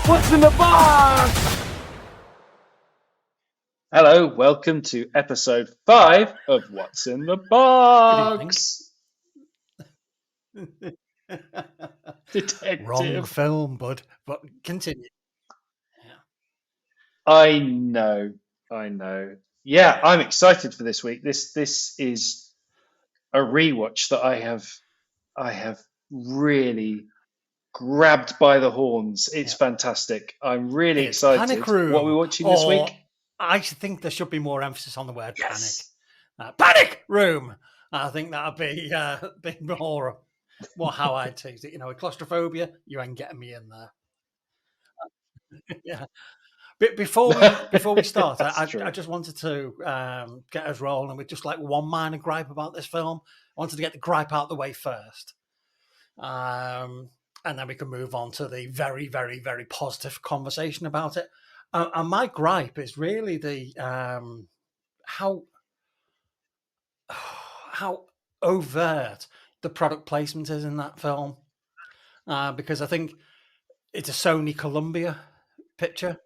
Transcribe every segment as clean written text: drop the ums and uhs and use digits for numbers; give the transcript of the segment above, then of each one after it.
What's in the box? Hello, welcome to episode 5 of What's in the Box. Detective. Wrong film, bud. But continue. I know. Yeah, I'm excited for this week. This is a rewatch that I have really grabbed by the horns. It's fantastic. I'm really excited. Panic Room. What are we watching this week? I think there should be more emphasis on the word Yes. panic. Panic Room. I think that'd be more how I'd take it. You know, with claustrophobia, you ain't getting me in there. Yeah. But before we start, I just wanted to get us rolling with just like one minor gripe about this film. I wanted to get the gripe out of the way first. And then we can move on to the very, very, very positive conversation about it. And my gripe is really the how overt the product placement is in that film. Because I think it's a Sony Columbia picture.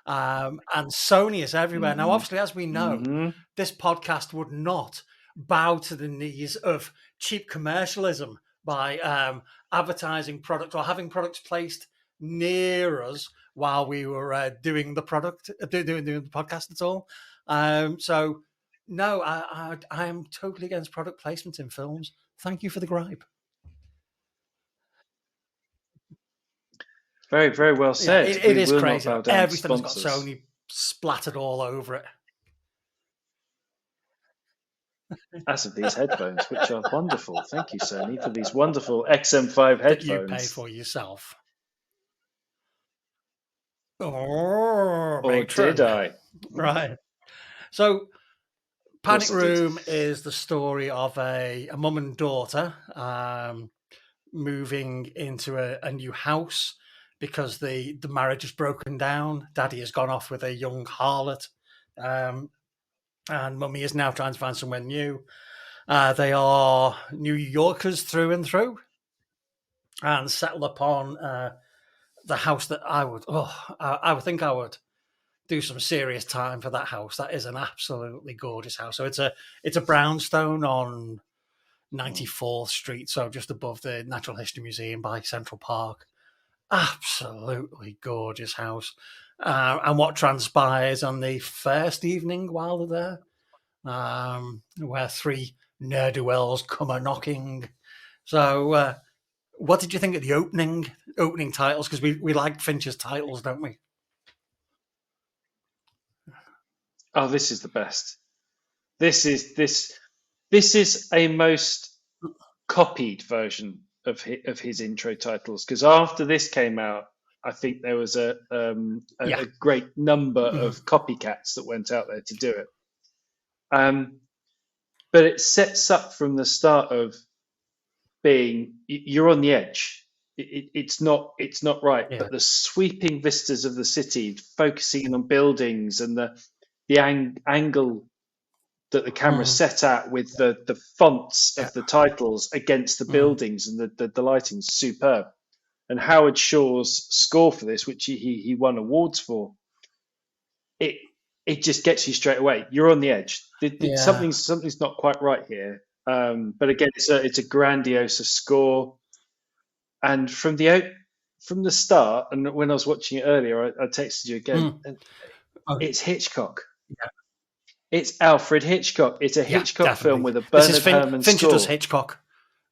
And Sony is everywhere. Now, obviously, as we know, this podcast would not bow to the knees of cheap commercialism by advertising products or having products placed near us while we were doing the podcast at all. So, no, I am totally against product placement in films. Thank you for the gripe. Very, very well said. Yeah, it is crazy. Everything's got Sony splattered all over it. As of these headphones, which are wonderful. Thank you, Sony, for these wonderful XM5 headphones. That you pay for yourself. Or did I? Right. So, Panic Room is the story of a mum and daughter moving into a new house because the marriage has broken down. Daddy has gone off with a young harlot. And Mummy is now trying to find somewhere new. They are New Yorkers through and through, and settle upon the house that I would think I would do some serious time for that house. That is an absolutely gorgeous house. So it's a brownstone on 94th Street, so just above the Natural History Museum by Central Park. Absolutely gorgeous house. And what transpires on the first evening while they're there, where 3 ne'er-do-wells come a-knocking. So what did you think of the opening titles? Because we like Fincher's titles, don't we? Oh, this is the best. This is a most copied version of his intro titles, because after this came out, I think there was a great number of copycats that went out there to do it. But it sets up from the start of being, you're on the edge. It's not right, but the sweeping vistas of the city, focusing on buildings and the angle that the camera set at with the fonts of the titles against the buildings and the lighting's superb. And Howard Shore's score for this, which he won awards for, it just gets you straight away. You're on the edge. Something's not quite right here. But again, it's a grandiose score. And from the start, and when I was watching it earlier, I texted you again. It's Hitchcock. Yeah. It's Alfred Hitchcock. It's a Hitchcock film with a Bernard Herrmann score. Fincher does Hitchcock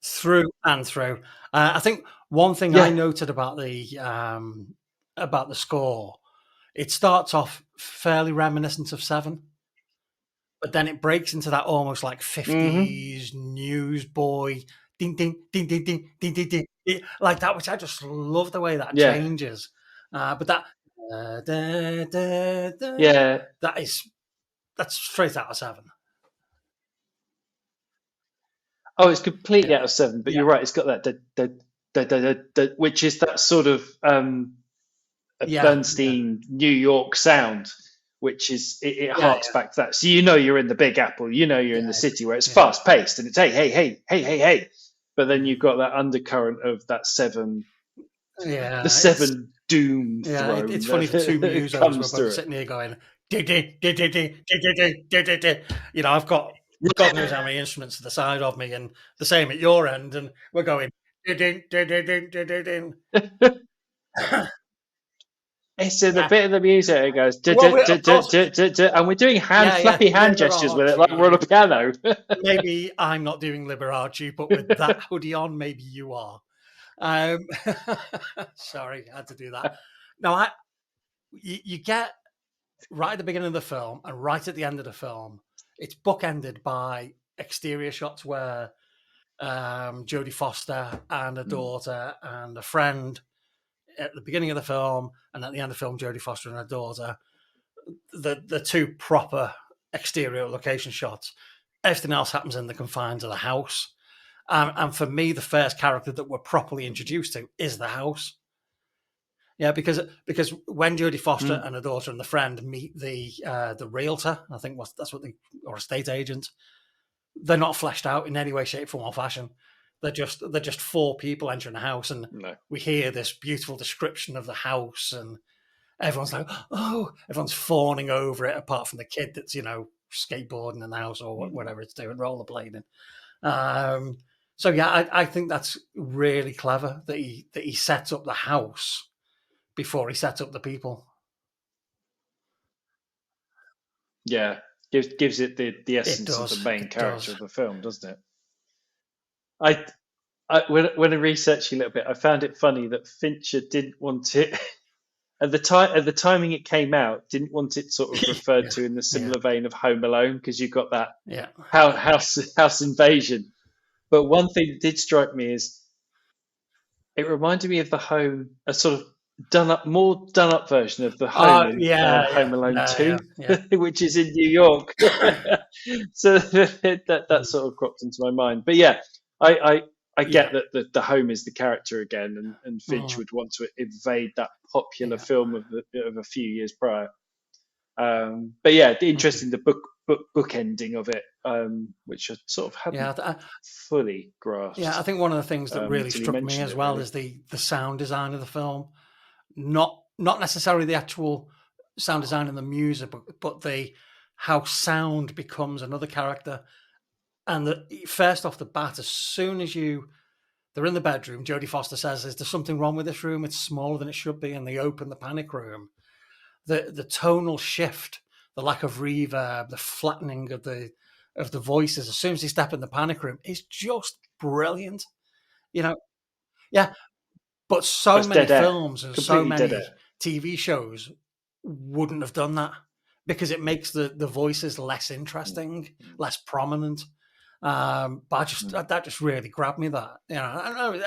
through and through. I think one thing I noted about the score, it starts off fairly reminiscent of Seven, but then it breaks into that almost like 50s newsboy ding ding ding ding ding ding ding ding, like that, which I just love the way that changes. But that that's straight out of Seven. Oh, it's completely out of Seven, but you're right. It's got that which is that sort of Bernstein New York sound, which is it harks back to that. So you're in the Big Apple, you're in the city where it's fast paced and it's hey. But then you've got that undercurrent of that Seven, the Seven doom throne. It's funny for two musos comes we're both sitting here going, you know, I've got God knows how many instruments to the side of me, and the same at your end, and we're going. It's in the bit of the music it goes, and we're doing flappy hand gestures with it like we're on a piano. Maybe I'm not doing Liberace, but with that hoodie on, maybe you are. Sorry, I had to do that. No, you get right at the beginning of the film and right at the end of the film, it's bookended by exterior shots where Jodie Foster and a daughter and a friend at the beginning of the film, and at the end of the film, Jodie Foster and her daughter, the two proper exterior location shots. Everything else happens in the confines of the house. And for me, the first character that we're properly introduced to is the house. Yeah, because when Jodie Foster and her daughter and the friend meet the realtor, I think or estate agent, they're not fleshed out in any way, shape, form, or fashion. They're just four people entering a house, and we hear this beautiful description of the house, and everyone's like, oh, everyone's fawning over it, apart from the kid that's, you know, skateboarding in the house or whatever it's doing, rollerblading. So yeah, I think that's really clever that he sets up the house before he sets up the people. Yeah, gives it the essence of the main character of the film, doesn't it? When I researched a little bit, I found it funny that Fincher didn't want it at the timing it came out, didn't want it sort of referred to in the similar vein of Home Alone, because you've got that house invasion. But one thing that did strike me is it reminded me of the Home, a sort of more done up version of the Home in Home Alone 2, which is in New York. So that sort of cropped into my mind. But yeah, I get that the home is the character again, and Finch would want to invade that popular film of a few years prior. But yeah, interesting, the book ending of it, which I sort of hadn't fully grasped. Yeah, I think one of the things that really struck me as well is the sound design of the film. Not necessarily the actual sound design and the music, but how sound becomes another character. And first off the bat, as soon as they're in the bedroom, Jodie Foster says, "Is there something wrong with this room? It's smaller than it should be." And they open the panic room. The tonal shift, the lack of reverb, the flattening of the voices as soon as they step in the panic room is just brilliant. You know, yeah. But so many films and so many TV shows wouldn't have done that, because it makes the voices less interesting, less prominent. But that just really grabbed me. That, you know, I don't know,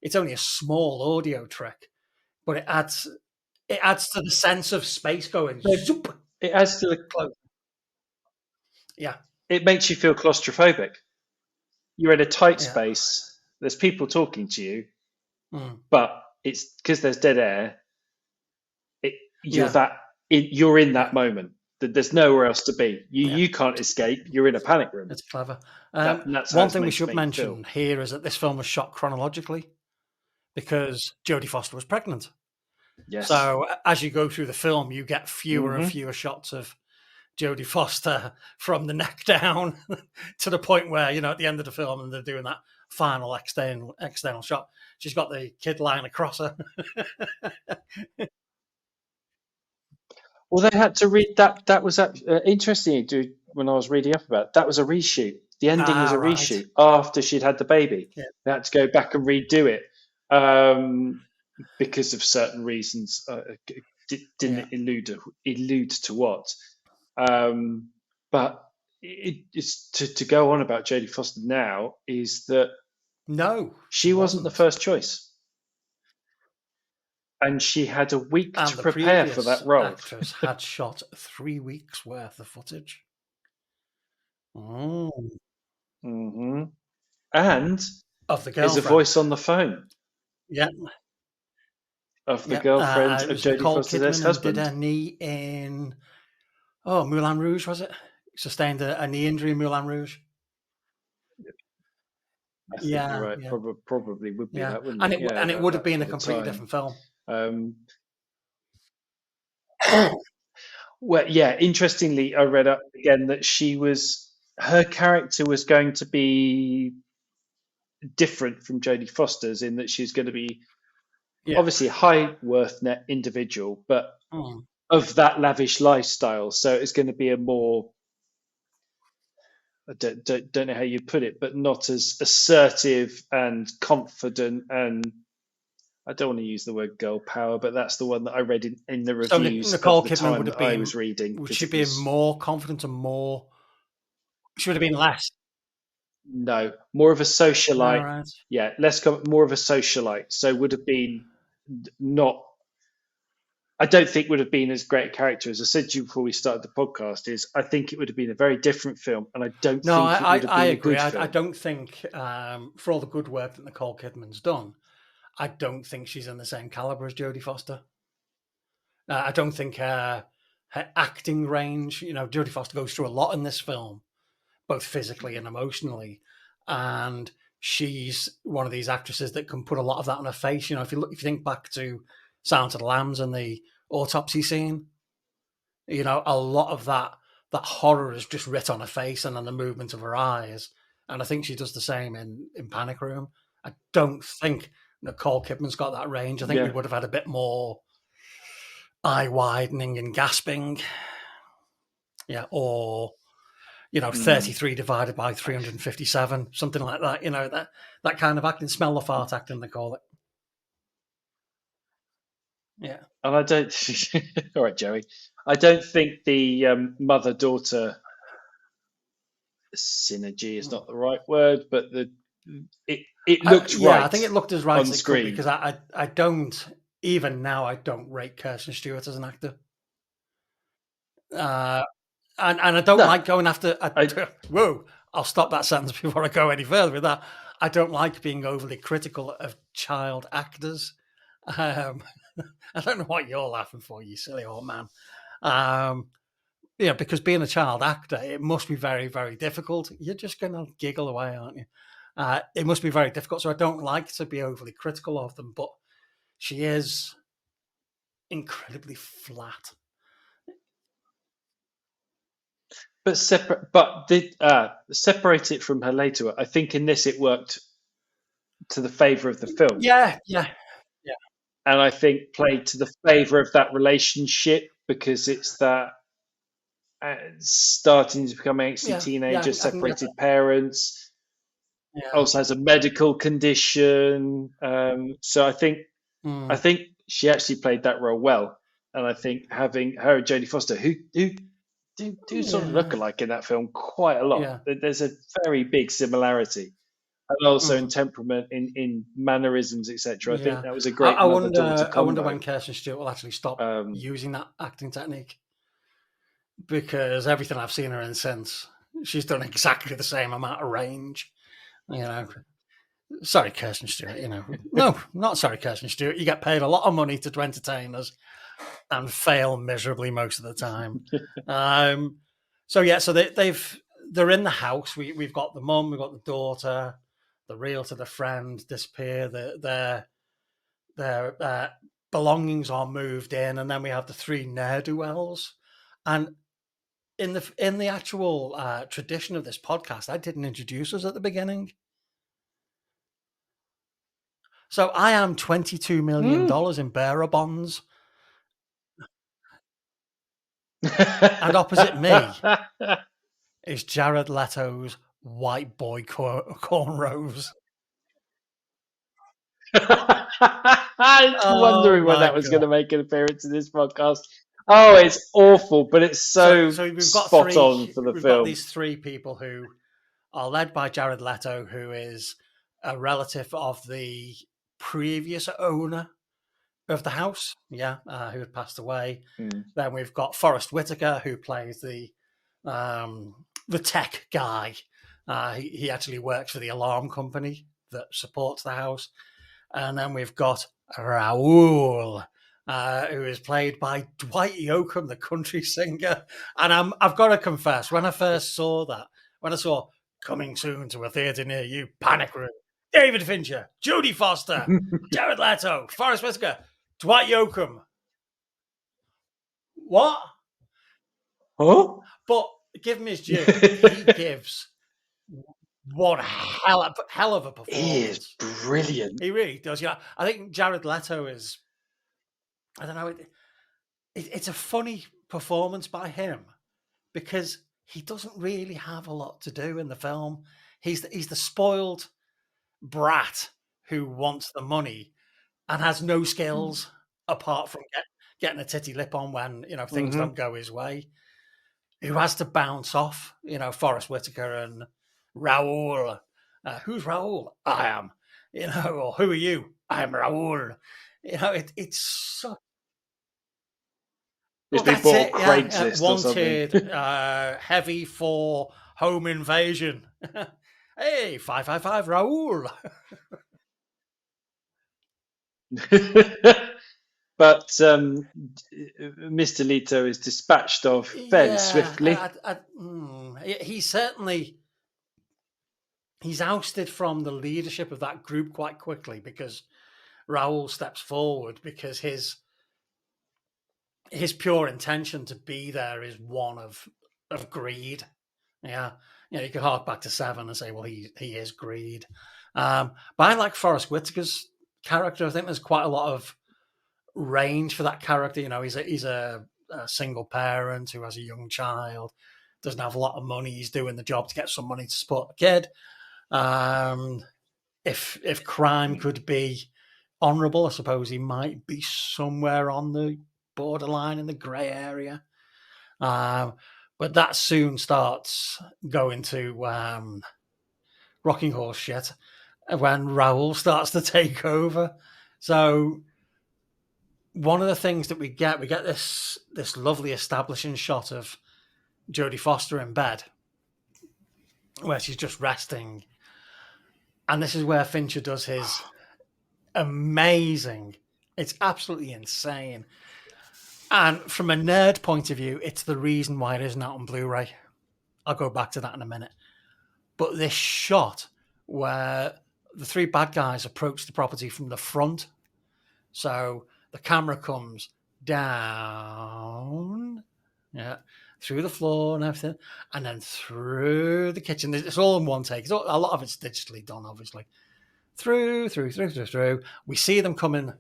it's only a small audio trick, but it adds to the sense of space going. It adds to the yeah. It makes you feel claustrophobic. You're in a tight space. There's people talking to you, but it's because there's dead air. You're in that moment. There's nowhere else to be. You can't escape. You're in a panic room. It's clever. One thing we should mention here is that this film was shot chronologically because Jodie Foster was pregnant. Yes. So as you go through the film, you get fewer and fewer shots of Jodie Foster from the neck down to the point where, you know, at the end of the film, and they're doing that final external shot, she's got the kid lying across her. Well, they had to read that. That was interesting. When I was reading up about it, that was a reshoot. The ending was a reshoot after she'd had the baby. Yeah. They had to go back and redo it because of certain reasons. Didn't allude to what. But it's to go on about Jodie Foster now is that she wasn't the first choice. And she had a week to prepare for that role. The actress had shot 3 weeks worth of footage. Oh. Mm-hmm. And of the girlfriend. Is a voice on the phone. Yeah. Of the girlfriend of Jodie Foster's ex-husband. Did a knee in Moulin Rouge, was it? Sustained a knee injury in Moulin Rouge. I think you're right. Yeah. Probably would be that, wouldn't it? And it would have been a completely different film. Well, yeah. Interestingly, I read up again that her character was going to be different from Jodie Foster's in that she's going to be Yeah. obviously a high worth net individual, but Mm. of that lavish lifestyle. So it's going to be a more, I don't know how you put it, but not as assertive and confident. And I don't want to use the word girl power, but that's the one that I read in the So reviews Nicole of the Kidman time would have that I been, was reading would because she it be was more confident and more, she would have been less? no more of a All socialite. right. Yeah, more of a socialite. So would have been not. I don't think would have been as great a character as I said to you before we started the podcast. Is I think it would have been a very different film, and I don't No, think it would have I been a agree. good I film. don't think, for all the good work that Nicole Kidman's done, I don't think she's in the same caliber as Jodie Foster. I don't think her acting range, Jodie Foster goes through a lot in this film, both physically and emotionally, and she's one of these actresses that can put a lot of that on her face. If you think back to Silence of the Lambs and the autopsy scene, a lot of that horror is just writ on her face and on the movement of her eyes. And I think she does the same in Panic Room. I don't think Nicole Kidman's got that range. I think we Yeah. would have had a bit more eye widening and gasping. Yeah, or 33 divided by 357, something like that. That kind of acting, smell the fart acting, they call it. Yeah. And I don't. All right, Joey. I don't think the mother-daughter synergy is not the right word, but it looked Yeah, I right think it looked as right on as it could be screen. because I don't, even now, I don't rate Kirsten Stewart as an actor. And I don't No, like going after. Whoa! I'll stop that sentence before I go any further with that. I don't like being overly critical of child actors. Um, I don't know what you're laughing for, you silly old man. Because being a child actor, it must be very, very difficult. You're just going to giggle away, aren't you? It must be very difficult. So I don't like to be overly critical of them, but she is incredibly flat. but separate, separate it from her later. I think in this it worked to the favour of the film. Yeah. And I think played to the favour of that relationship because it's that starting to become angsty teenager, I can get separated that. parents, Yeah. also has a medical condition. So I think she actually played that role well, and I think having her and Jodie Foster, who do sort of look alike in that film quite a lot. Yeah. There's a very big similarity, and also in temperament, in mannerisms, etc. I think that was a great mother-daughter combo. I wonder when Kirsten Stewart will actually stop using that acting technique, because everything I've seen her in since, she's done exactly the same amount of range. Sorry, Kirsten Stewart. No, not sorry, Kirsten Stewart. You get paid a lot of money to entertain us and fail miserably most of the time. So they're in the house. We've got the mum, we've got the daughter, the realtor, the friend disappear. Their belongings are moved in, and then we have the three ne'er-do-wells. And in the actual tradition of this podcast, I didn't introduce us at the beginning. So I am $22 million in bearer bonds. And opposite me is Jared Leto's white boy cornrows. I was wondering when that was going to make an appearance in this podcast. Oh, it's awful, but it's so we've got spot on for the we've film. Got these three people who are led by Jared Leto, who is a relative of the previous owner of the house, who had passed away. Then we've got Forrest Whitaker, who plays the tech guy. He actually works for the alarm company that supports the house. And then we've got Raoul, who is played by Dwight Yoakam, the country singer. And I've got to confess, when I first saw that, when I saw coming soon to a theatre near you, Panic Room, David Fincher, Jodie Foster, Jared Leto, Forrest Whitaker, Dwight Yoakam. What? Oh, But give him his due. He gives one hell of a performance. He is brilliant. He really does. Yeah, I think Jared Leto is. I don't know. It's a funny performance by him because he doesn't really have a lot to do in the film. He's the spoiled brat who wants the money and has no skills apart from getting a titty lip on when things don't go his way. Who has to bounce off Forrest Whitaker and Raoul. Who's Raoul? I am. Or who are you? I am Raoul. It's so. Well, that's it. Craigslist wanted heavy for home invasion. Hey, 555 Raoul. But Mr. Leto is dispatched of fairly swiftly. He's ousted from the leadership of that group quite quickly because Raoul steps forward because his pure intention to be there is one of greed. Yeah. You could hark back to Seven and say, well, he is greed. But I like Forrest Whitaker's character. I think there's quite a lot of range for that character. He's a single parent who has a young child, doesn't have a lot of money. He's doing the job to get some money to support the kid. If crime could be honourable, I suppose he might be somewhere on the borderline in the grey area. But that soon starts going to rocking horse shit when Raoul starts to take over. So one of the things that we get this lovely establishing shot of Jodie Foster in bed where she's just resting. And this is where Fincher does his amazing, it's absolutely insane. And from a nerd point of view, it's the reason why it isn't out on Blu-ray. I'll go back to that in a minute. But this shot where the three bad guys approach the property from the front. So the camera comes down, through the floor and everything, and then through the kitchen. It's all in one take. A lot of it's digitally done, obviously. Through. We see them coming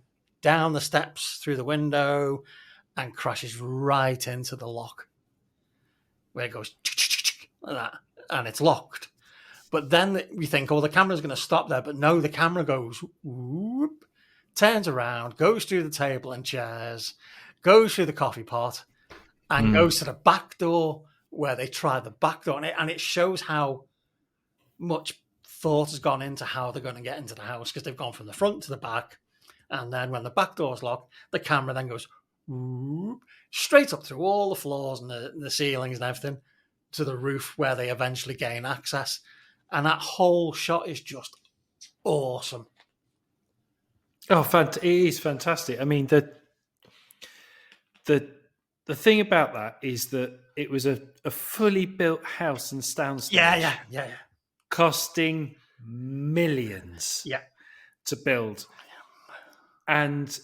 down the steps through the window and crashes right into the lock where it goes like that, and it's locked. But then we think, the camera's going to stop there. But no, the camera goes, whoop, turns around, goes through the table and chairs, goes through the coffee pot, and goes to the back door where they try the back door. And it shows how much thought has gone into how they're going to get into the house because they've gone from the front to the back. And then when the back door's locked, the camera then goes whoop, straight up through all the floors and the ceilings and everything to the roof where they eventually gain access. And that whole shot is just awesome. Oh, it is fantastic. I mean, the thing about that is that it was a fully built house and soundstage. Yeah. Costing millions to build. And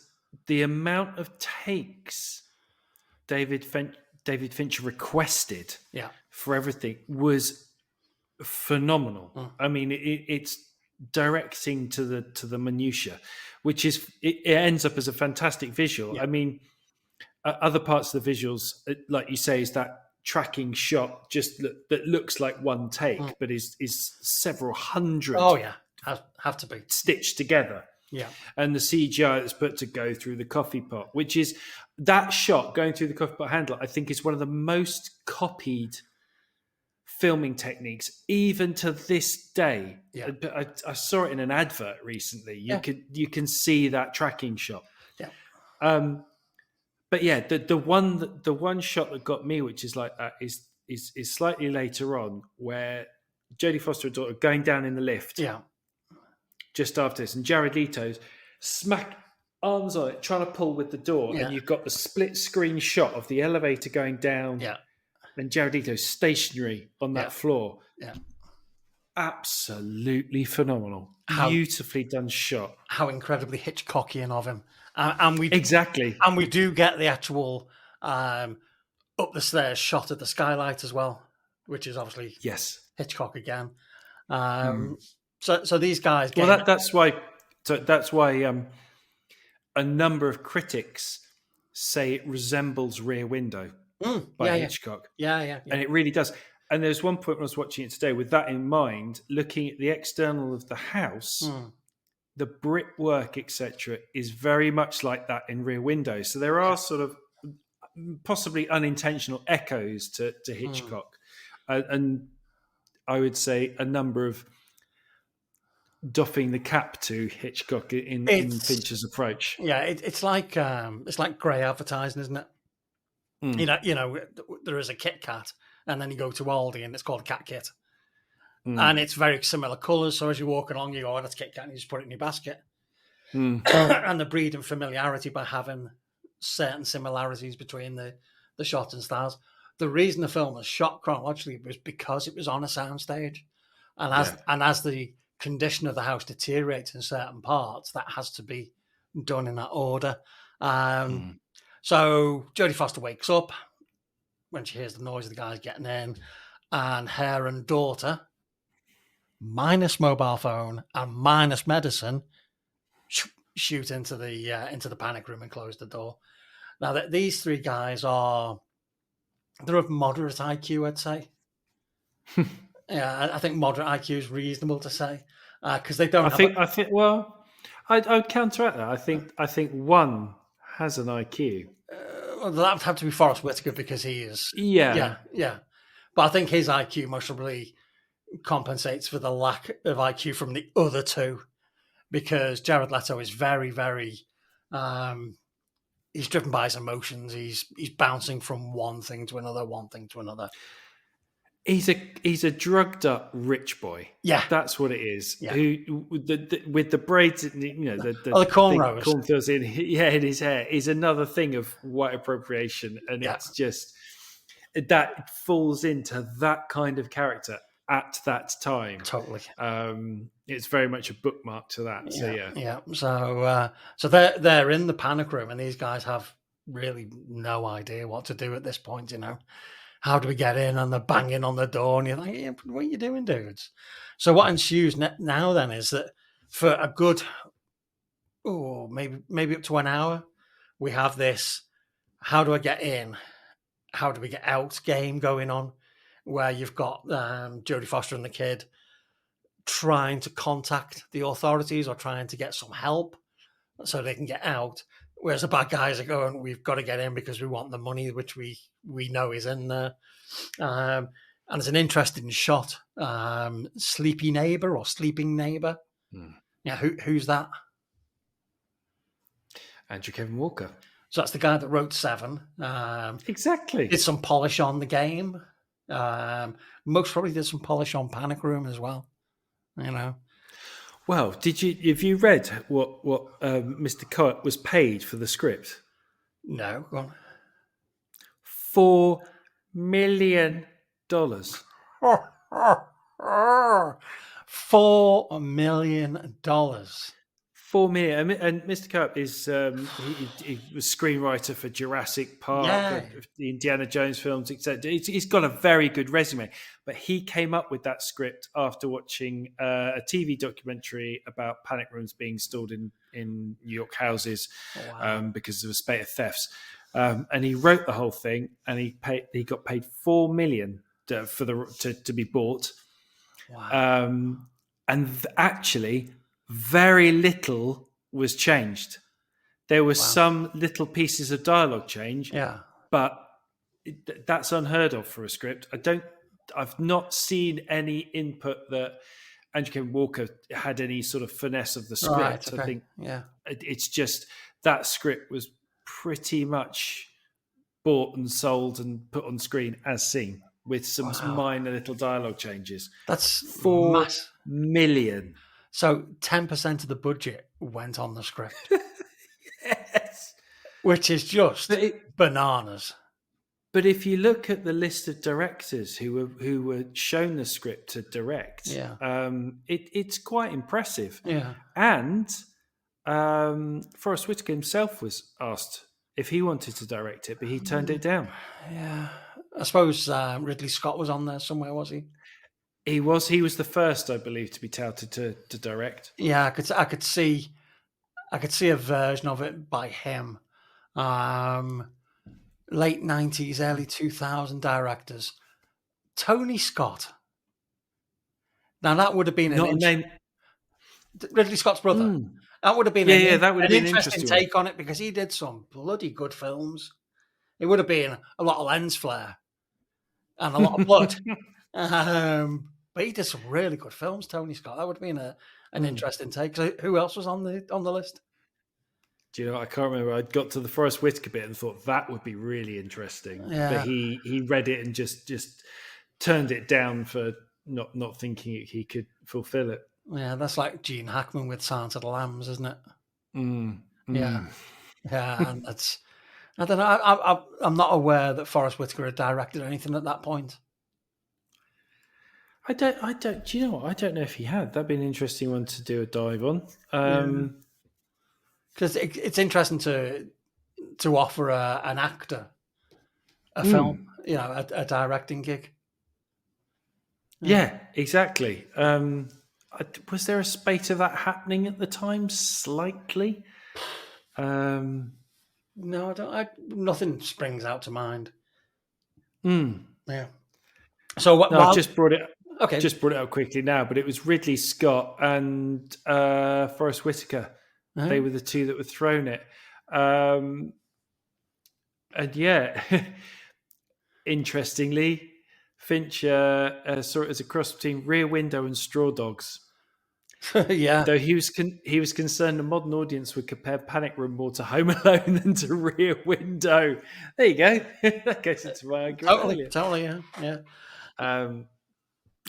the amount of takes David Fincher requested for everything was phenomenal. I mean, it's directing to the minutiae, which is it ends up as a fantastic visual. I mean, other parts of the visuals, like you say, is that tracking shot that looks like one take, but is several hundred. Oh yeah, have to be stitched together. Yeah, and the CGI that's put to go through the coffee pot, which is that shot going through the coffee pot handle, I think is one of the most copied filming techniques, even to this day. Yeah, I saw it in an advert recently. You can see that tracking shot. Yeah. But yeah, the one shot that got me, which is like that, is slightly later on, where Jodie Foster and daughter going down in the lift. Yeah. Just after this, and Jared Leto's smack arms on it, trying to pull with the door, and you've got the split screen shot of the elevator going down. Yeah. And Jared Leto's stationary on that floor. Yeah. absolutely phenomenal. Beautifully done shot. How incredibly Hitchcockian of him. And we do get the actual up the stairs shot at the skylight as well, which is obviously Hitchcock again. So these guys. That's why a number of critics say it resembles Rear Window by Hitchcock. Yeah, and it really does. And there's one point when I was watching it today, with that in mind, looking at the external of the house. The brickwork, etc., is very much like that in Rear Window. So there are sort of possibly unintentional echoes to Hitchcock. And I would say a number of doffing the cap to Hitchcock in Fincher's approach. Yeah, it's like grey advertising, isn't it? You know, there is a Kit Kat, and then you go to Aldi, and it's called Cat Kit. And it's very similar colours. So as you walk along, you go, "Oh, that's Kit Kat," and you just put it in your basket. And the breeding familiarity by having certain similarities between the shot and stars. The reason the film was shot chronologically was because it was on a soundstage, and as the condition of the house deteriorates in certain parts, that has to be done in that order. So Jodie Foster wakes up when she hears the noise of the guys getting in, and her and daughter, minus mobile phone and minus medicine, shoot into the panic room and close the door. Now that these three guys they're of moderate IQ, I'd say. Yeah, I think moderate IQ is reasonable to say because they don't. I think. Well, I'd counteract that. I think one has an IQ. Well, that would have to be Forrest Whitaker because he is. Yeah. But I think his IQ most probably compensates for the lack of IQ from the other two, because Jared Leto is very, very. He's driven by his emotions. He's bouncing from one thing to another. He's a drugged up rich boy. Yeah, that's what it is. Yeah. Who with the braids, the cornrows, cornfields in his hair is another thing of white appropriation, and it's just that falls into that kind of character at that time. Totally. It's very much a bookmark to that. So they're in the panic room, and these guys have really no idea what to do at this point. You know, how do we get in? And they're banging on the door, and you're like, "What are you doing, dudes?" So what ensues now then is that for a good, maybe up to an hour, we have this: how do I get in? How do we get out? Game going on, where you've got Jodie Foster and the kid trying to contact the authorities or trying to get some help so they can get out, whereas the bad guys are going, "We've got to get in because we want the money," which we know is in there. And it's an interesting shot. Sleeping neighbor. Yeah, who's that? Andrew Kevin Walker. So that's the guy that wrote Seven. Exactly. Did some polish on the Game. Most probably did some polish on Panic Room as well. You know. Well, have you read what Mr. Coet was paid for the script? No, go on. $4 million. $4 million. 4 million, and Mr. Coet is he was screenwriter for Jurassic Park, the Indiana Jones films, etc. He's got a very good resume, but he came up with that script after watching a TV documentary about panic rooms being stored in New York houses because of a spate of thefts, and he wrote the whole thing, and he got paid $4 million to be bought, and actually. Very little was changed. There were some little pieces of dialogue change, but that's unheard of for a script. I've not seen any input that Andrew Kevin Walker had any sort of finesse of the script. Right, okay. I think it's just that script was pretty much bought and sold and put on screen as seen, with some minor little dialogue changes. That's $4 million. So 10% of the budget went on the script. Yes. Which is just bananas. But if you look at the list of directors who were shown the script to direct, it's quite impressive. Yeah. And Forrest Whitaker himself was asked if he wanted to direct it, but he turned it down. Yeah. I suppose Ridley Scott was on there somewhere, was he? He was the first, I believe, to be touted to direct. Yeah, I could see a version of it by him. Late 90s, early 2000 directors. Tony Scott. Now that would have been Ridley Scott's brother. That would have been an interesting take on it, because he did some bloody good films. It would have been a lot of lens flare and a lot of blood. But he did some really good films, Tony Scott. That would have been an interesting take. So who else was on the list? Do you know, I can't remember. I got to the Forrest Whitaker bit and thought that would be really interesting. Yeah. But he read it and just turned it down for not thinking he could fulfill it. Yeah, that's like Gene Hackman with Silence of the Lambs, isn't it? Yeah. And that's, I don't know. I'm not aware that Forrest Whitaker had directed anything at that point. I don't. Do you know what? I don't know if he had. That'd be an interesting one to do a dive on. Because it's interesting to offer an actor a film, a directing gig. Yeah, exactly. Was there a spate of that happening at the time? Slightly. No, I don't. Nothing springs out to mind. Yeah. So I've just brought it. Okay. Just brought it up quickly now, but it was Ridley Scott and Forrest Whitaker. Uh-huh. They were the two that were thrown it. And yeah, interestingly, Fincher saw it as a cross between Rear Window and Straw Dogs. Yeah. Though he was concerned a modern audience would compare Panic Room more to Home Alone than to Rear Window. There you go. That goes into my argument. Totally, yeah.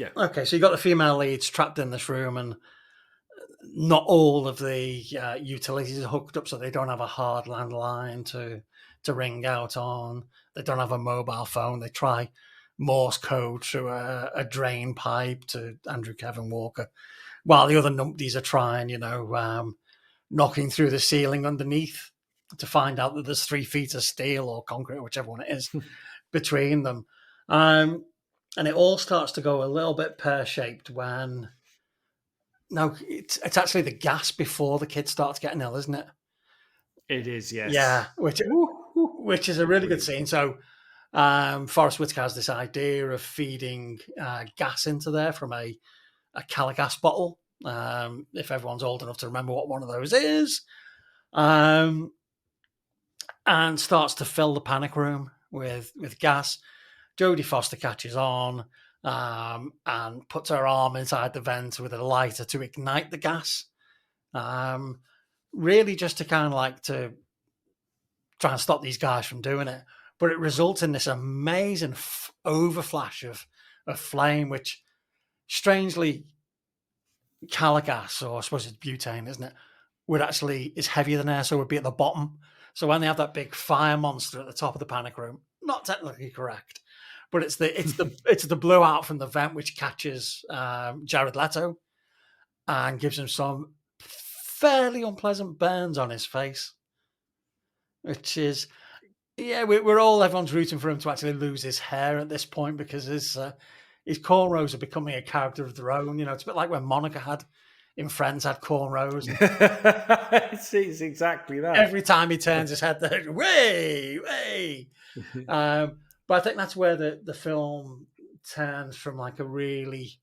Yeah. Okay, so you got the female leads trapped in this room, and not all of the utilities are hooked up, so they don't have a hard landline to ring out on. They don't have a mobile phone. They try Morse code through a drain pipe to Andrew Kevin Walker, while the other numpties are trying, knocking through the ceiling underneath to find out that there's 3 feet of steel or concrete, whichever one it is, between them. And it all starts to go a little bit pear-shaped when... No, it's actually the gas before the kid starts getting ill, isn't it? It is, yes. Yeah, which is a really good scene. So Forrest Whitaker has this idea of feeding gas into there from a Caligas bottle, if everyone's old enough to remember what one of those is, and starts to fill the panic room with gas. Jodie Foster catches on and puts her arm inside the vent with a lighter to ignite the gas, really just to kind of to try and stop these guys from doing it. But it results in this amazing overflash of flame, which strangely Caligas, or I suppose it's butane, isn't it, is heavier than air, so would be at the bottom. So when they have that big fire monster at the top of the panic room, not technically correct, but it's the blowout from the vent which catches Jared Leto and gives him some fairly unpleasant burns on his face, which is, everyone's rooting for him to actually lose his hair at this point, because his cornrows are becoming a character of their own. It's a bit like when Monica had cornrows. It's exactly that. Every time he turns his head, they're way. But I think that's where the film turns from a really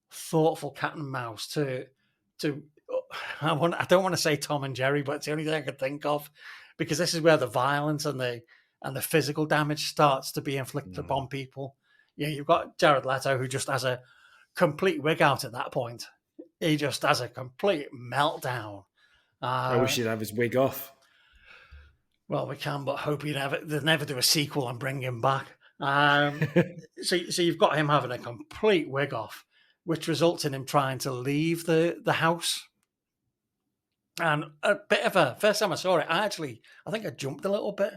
thoughtful cat and mouse to I don't want to say Tom and Jerry, but it's the only thing I could think of, because this is where the violence and the physical damage starts to be inflicted upon people. You've got Jared Leto, who just has a complete wig out at that point. He just has a complete meltdown. I wish he'd have his wig off. Well, we can, but hope they never do a sequel and bring him back. So you've got him having a complete wig off, which results in him trying to leave the house. And a bit of first time I saw it, I think I jumped a little bit,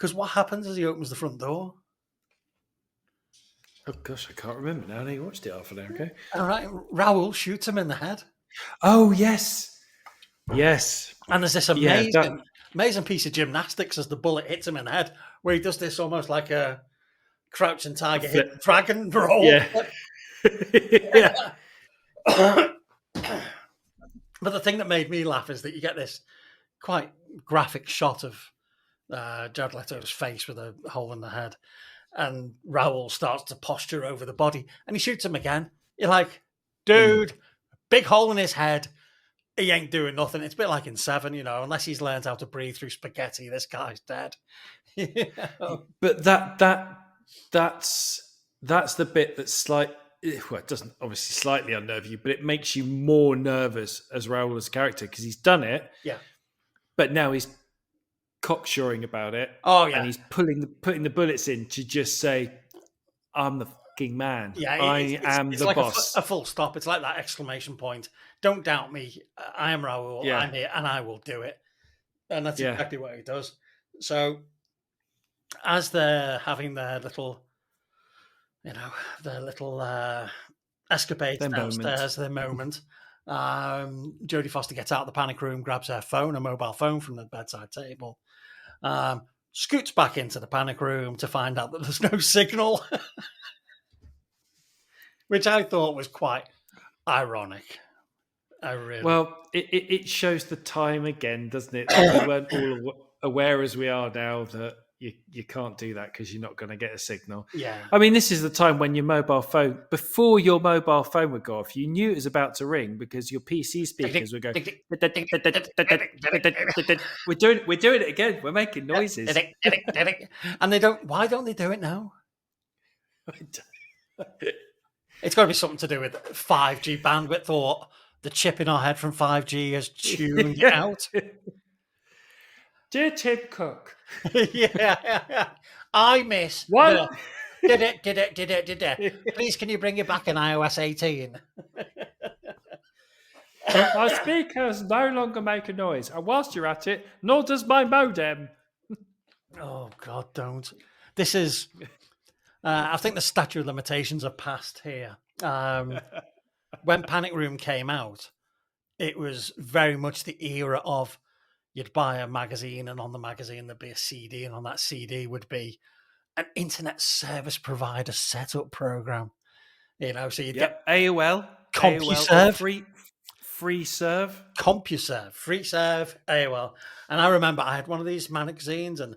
Because what happens as he opens the front door? Oh gosh, I can't remember now. I watched it half an hour ago. All right, Raoul shoots him in the head. Oh yes. And there's this amazing piece of gymnastics as the bullet hits him in the head, where he does this almost like a crouching tiger, hidden dragon roll. Yeah. Yeah. But the thing that made me laugh is that you get this quite graphic shot of Jared Leto's face with a hole in the head, and Raoul starts to posture over the body, and he shoots him again. You're like, dude, big hole in his head. He ain't doing nothing. It's a bit like in Seven, unless he's learned how to breathe through spaghetti, this guy's dead. But that's the bit that's well, it doesn't obviously slightly unnerve you, but it makes you more nervous as Raoul's character because he's done it. Yeah. But now he's cocksuring about it. Oh yeah. And he's putting the bullets in to just say, I'm the fucking man. Yeah, I am the like boss. A full stop. It's like that exclamation point. Don't doubt me. I am Raoul. Yeah. I'm here and I will do it. And that's exactly what he does. So as they're having their little escapades downstairs, their moment, Jodie Foster gets out of the panic room, grabs her phone, a mobile phone from the bedside table, scoots back into the panic room to find out that there's no signal, which I thought was quite ironic. Well, it shows the time again, doesn't it? We weren't all aware as we are now that you can't do that because you're not going to get a signal. Yeah. I mean, this is the time when before your mobile phone would go off, you knew it was about to ring because your PC speakers would go. We're doing it again. We're making noises. And why don't they do it now? It's got to be something to do with 5G bandwidth, or the chip in our head from 5G has tuned out. Dear Tim Cook. Yeah. I miss what? Did it. Please, can you bring it back in iOS 18? My speakers no longer make a noise. And whilst you're at it, nor does my modem. Oh, God, don't. This is... I think the statute of limitations are passed here. When Panic Room came out, it was very much the era of you'd buy a magazine, and on the magazine there'd be a CD, and on that CD would be an internet service provider setup program. So you'd get AOL, CompuServe, free serve, CompuServe, free serve, AOL. And I remember I had one of these magazines, and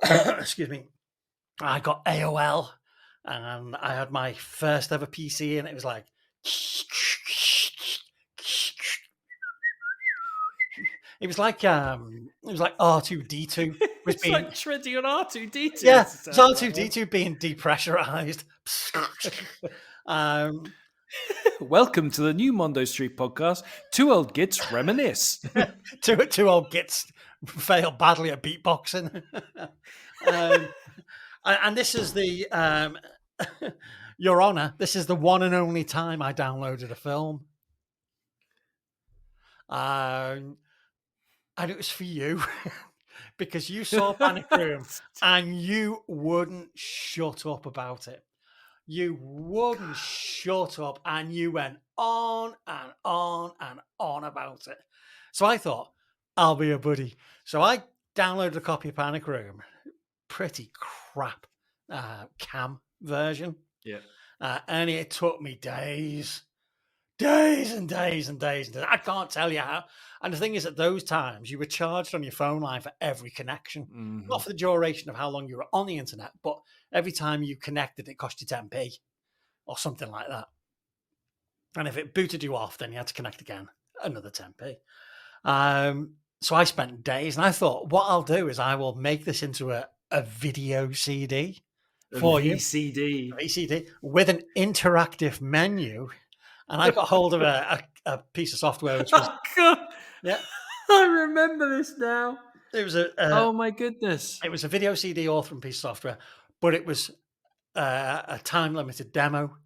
excuse me, I got AOL, and I had my first ever PC, and it was like it was like R2D2 was it's like treading on R2D2. Yeah, it's R2D2 being depressurized. Welcome to the new Mondo Street podcast. Two old gits reminisce. two old gits fail badly at beatboxing. And this is the Your Honor, this is the one and only time I downloaded a film. And it was for you because you saw Panic Room and you wouldn't shut up about it. You wouldn't shut up, and you went on and on and on about it. So I thought, I'll be a buddy. So I downloaded a copy of Panic Room, pretty crap cam version. Yeah. And it took me days and days. I can't tell you how. And the thing is, at those times, you were charged on your phone line for every connection. Mm-hmm. Not for the duration of how long you were on the internet, but every time you connected, it cost you 10p or something like that. And if it booted you off, then you had to connect again, another 10p. So I spent days, and I thought, what I'll do is I will make this into a video CD for you. VCD with an interactive menu. And I got hold of a piece of software which was... Oh, God. Yeah. I remember this now. It was oh, my goodness. It was a video CD authoring piece of software, but it was a time-limited demo.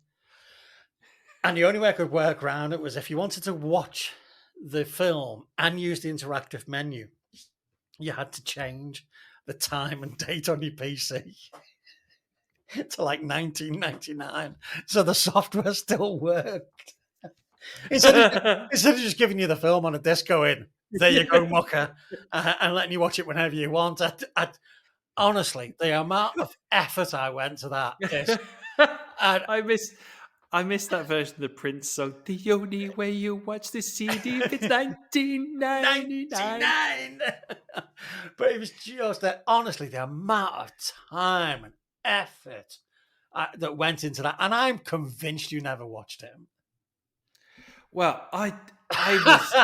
And the only way I could work around it was if you wanted to watch the film and use the interactive menu, you had to change the time and date on your PC to like 1999, so the software still worked. Instead of just giving you the film on a disc going, there you go, mucker, and letting you watch it whenever you want. Honestly, the amount of effort I went to that disc. I missed that version of the Prince song. The only way you watch the CD if it's 1999. But it was just that, honestly, the amount of time and effort that went into that. And I'm convinced you never watched it. Well, I was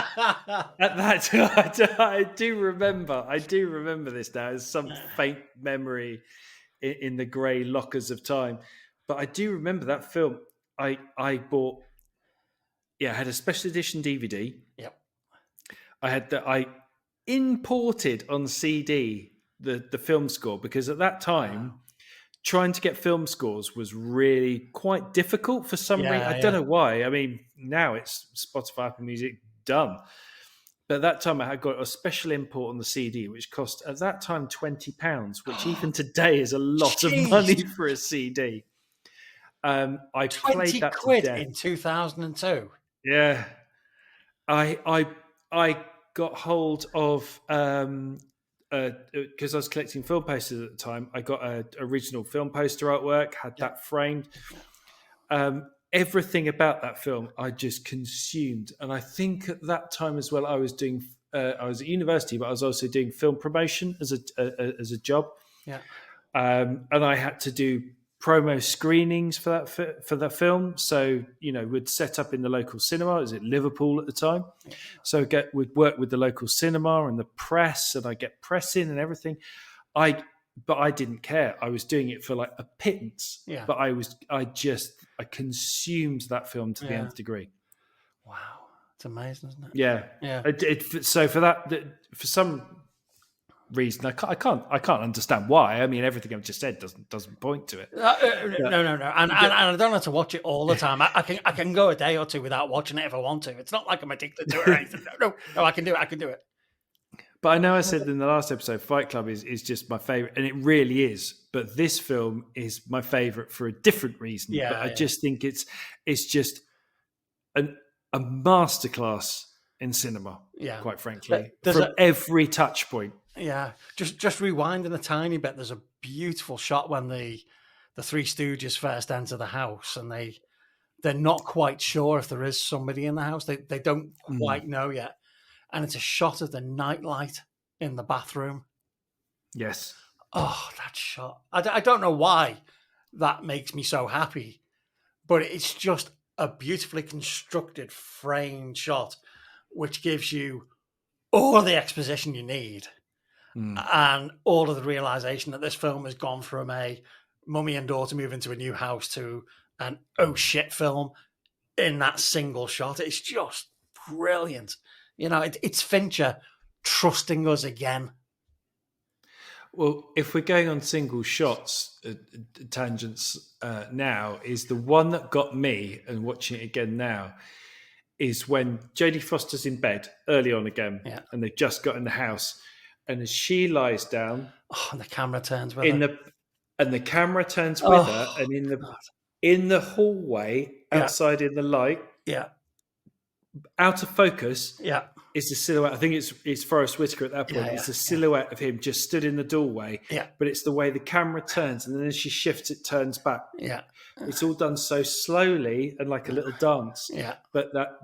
at that time. I do remember this now as some faint memory in the grey lockers of time. But I do remember that film. I bought. I had a special edition DVD. Yep. I imported on CD the film score, because at that time, trying to get film scores was really quite difficult for some reason. I don't know why. I mean, now it's Spotify, Apple Music, done. But at that time, I had got a special import on the CD, which cost at that time £20, which even today is a lot of money for a CD. I played that £20 in 2002. Yeah, I got hold of because I was collecting film posters at the time. I got an original film poster artwork, had that framed. Everything about that film I just consumed, and I think at that time as well, I was doing. I was at university, but I was also doing film promotion as a job. Yeah, and I had to do promo screenings for that film. So we'd set up in the local cinema. It was at Liverpool at the time. Yeah. So we'd work with the local cinema and the press, and I get press in and everything. But I didn't care. I was doing it for like a pittance. Yeah. But I consumed that film to the nth degree. Wow, it's amazing, isn't it? Yeah, yeah. So for that, for some reason, I can't understand why. I mean, everything I've just said doesn't point to it. No, and I don't have to watch it all the time. I can go a day or two without watching it if I want to. It's not like I'm addicted to it or anything. No, I can do it. But I know I said in the last episode, Fight Club is just my favorite, and it really is. But this film is my favorite for a different reason. Yeah, but I just think it's just a masterclass in cinema. Yeah, quite frankly, from every touch point. Yeah, just rewinding a tiny bit. There's a beautiful shot when the Three Stooges first enter the house, and they're not quite sure if there is somebody in the house. They don't quite know yet, and it's a shot of the nightlight in the bathroom. Yes. Oh, that shot! I don't know why that makes me so happy, but it's just a beautifully constructed, framed shot, which gives you all the exposition you need. And all of the realization that this film has gone from a mummy and daughter move into a new house to an oh shit film in that single shot. It's just brilliant. It's Fincher trusting us again. Well, if we're going on single shots, tangents now, is the one that got me, and watching it again now, is when Jodie Foster's in bed early on again, and they've just got in the house. And as she lies down, and the camera turns with her. And the camera turns with her, and in the hallway outside in the light, out of focus, is the silhouette. I think it's Forrest Whitaker at that point. It's the silhouette of him just stood in the doorway. But it's the way the camera turns, and then as she shifts, it turns back. It's all done so slowly and like a little dance. But that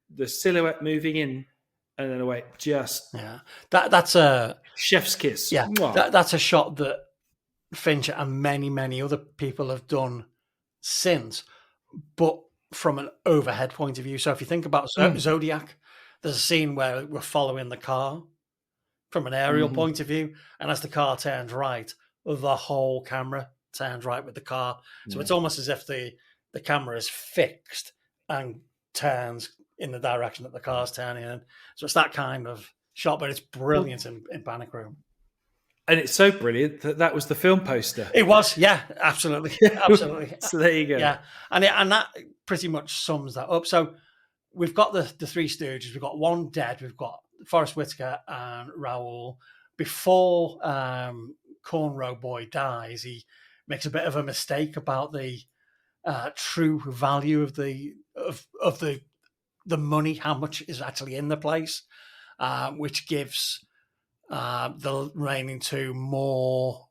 the silhouette moving in. And then away, that's a chef's kiss. Yeah, that's a shot that Fincher and many, many other people have done since, but from an overhead point of view. So if you think about Zodiac, there's a scene where we're following the car from an aerial point of view, and as the car turns right, the whole camera turns right with the car. So it's almost as if the camera is fixed and turns in the direction that the car's turning in. So it's that kind of shot, but it's brilliant in Panic Room. And it's so brilliant that was the film poster. It was, yeah, absolutely. Absolutely. So there you go. Yeah, and that pretty much sums that up. So we've got the Three Stooges. We've got one dead. We've got Forrest Whitaker and Raoul. before Cornrow Boy dies, he makes a bit of a mistake about the true value of the money, how much is actually in the place, which gives the remaining two more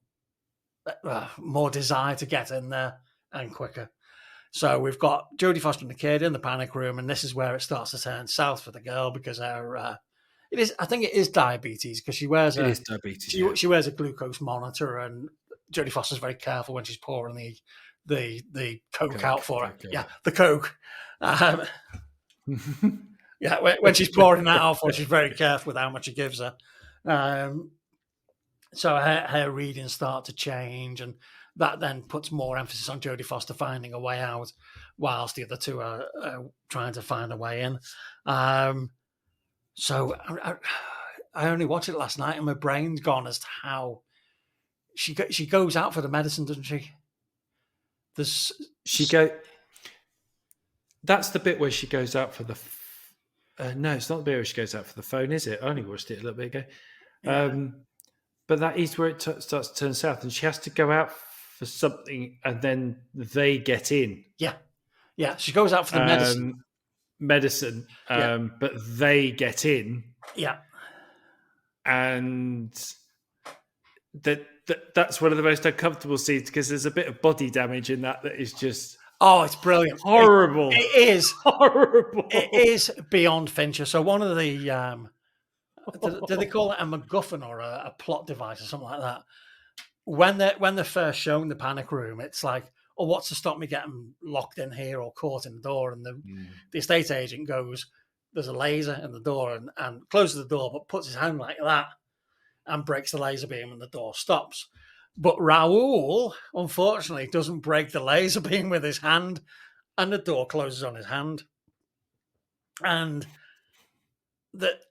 desire to get in there and quicker. So we've got Jodie Foster and the kid in the panic room, and this is where it starts to turn south for the girl because her I think it is diabetes because she wears she wears a glucose monitor, and Jodie Foster's very careful when she's pouring the coke out for her. Yeah, the coke. Yeah, when she's pouring that out for her, she's very careful with how much she gives her. So her readings start to change, and that then puts more emphasis on Jodie Foster finding a way out, whilst the other two are trying to find a way in. So I only watched it last night, and my brain's gone as to how she goes out for the medicine, doesn't she? That's the bit where she goes out for the. No, it's not the bit where she goes out for the phone, is it? I only watched it a little bit ago. Yeah. But that is where it starts to turn south, and she has to go out for something, and then they get in. Yeah. She goes out for the medicine, but they get in. Yeah. And that's one of the most uncomfortable scenes because there's a bit of body damage in that is just. Oh, it's brilliant! Horrible. It is horrible. It is beyond Fincher. So one of the do they call it a MacGuffin or a plot device or something like that? When they're first shown the panic room, it's like, oh, what's to stop me getting locked in here or caught in the door? And the estate agent goes, there's a laser in the door, and closes the door, but puts his hand like that and breaks the laser beam, and the door stops. But Raoul, unfortunately, doesn't break the laser beam with his hand, and the door closes on his hand. And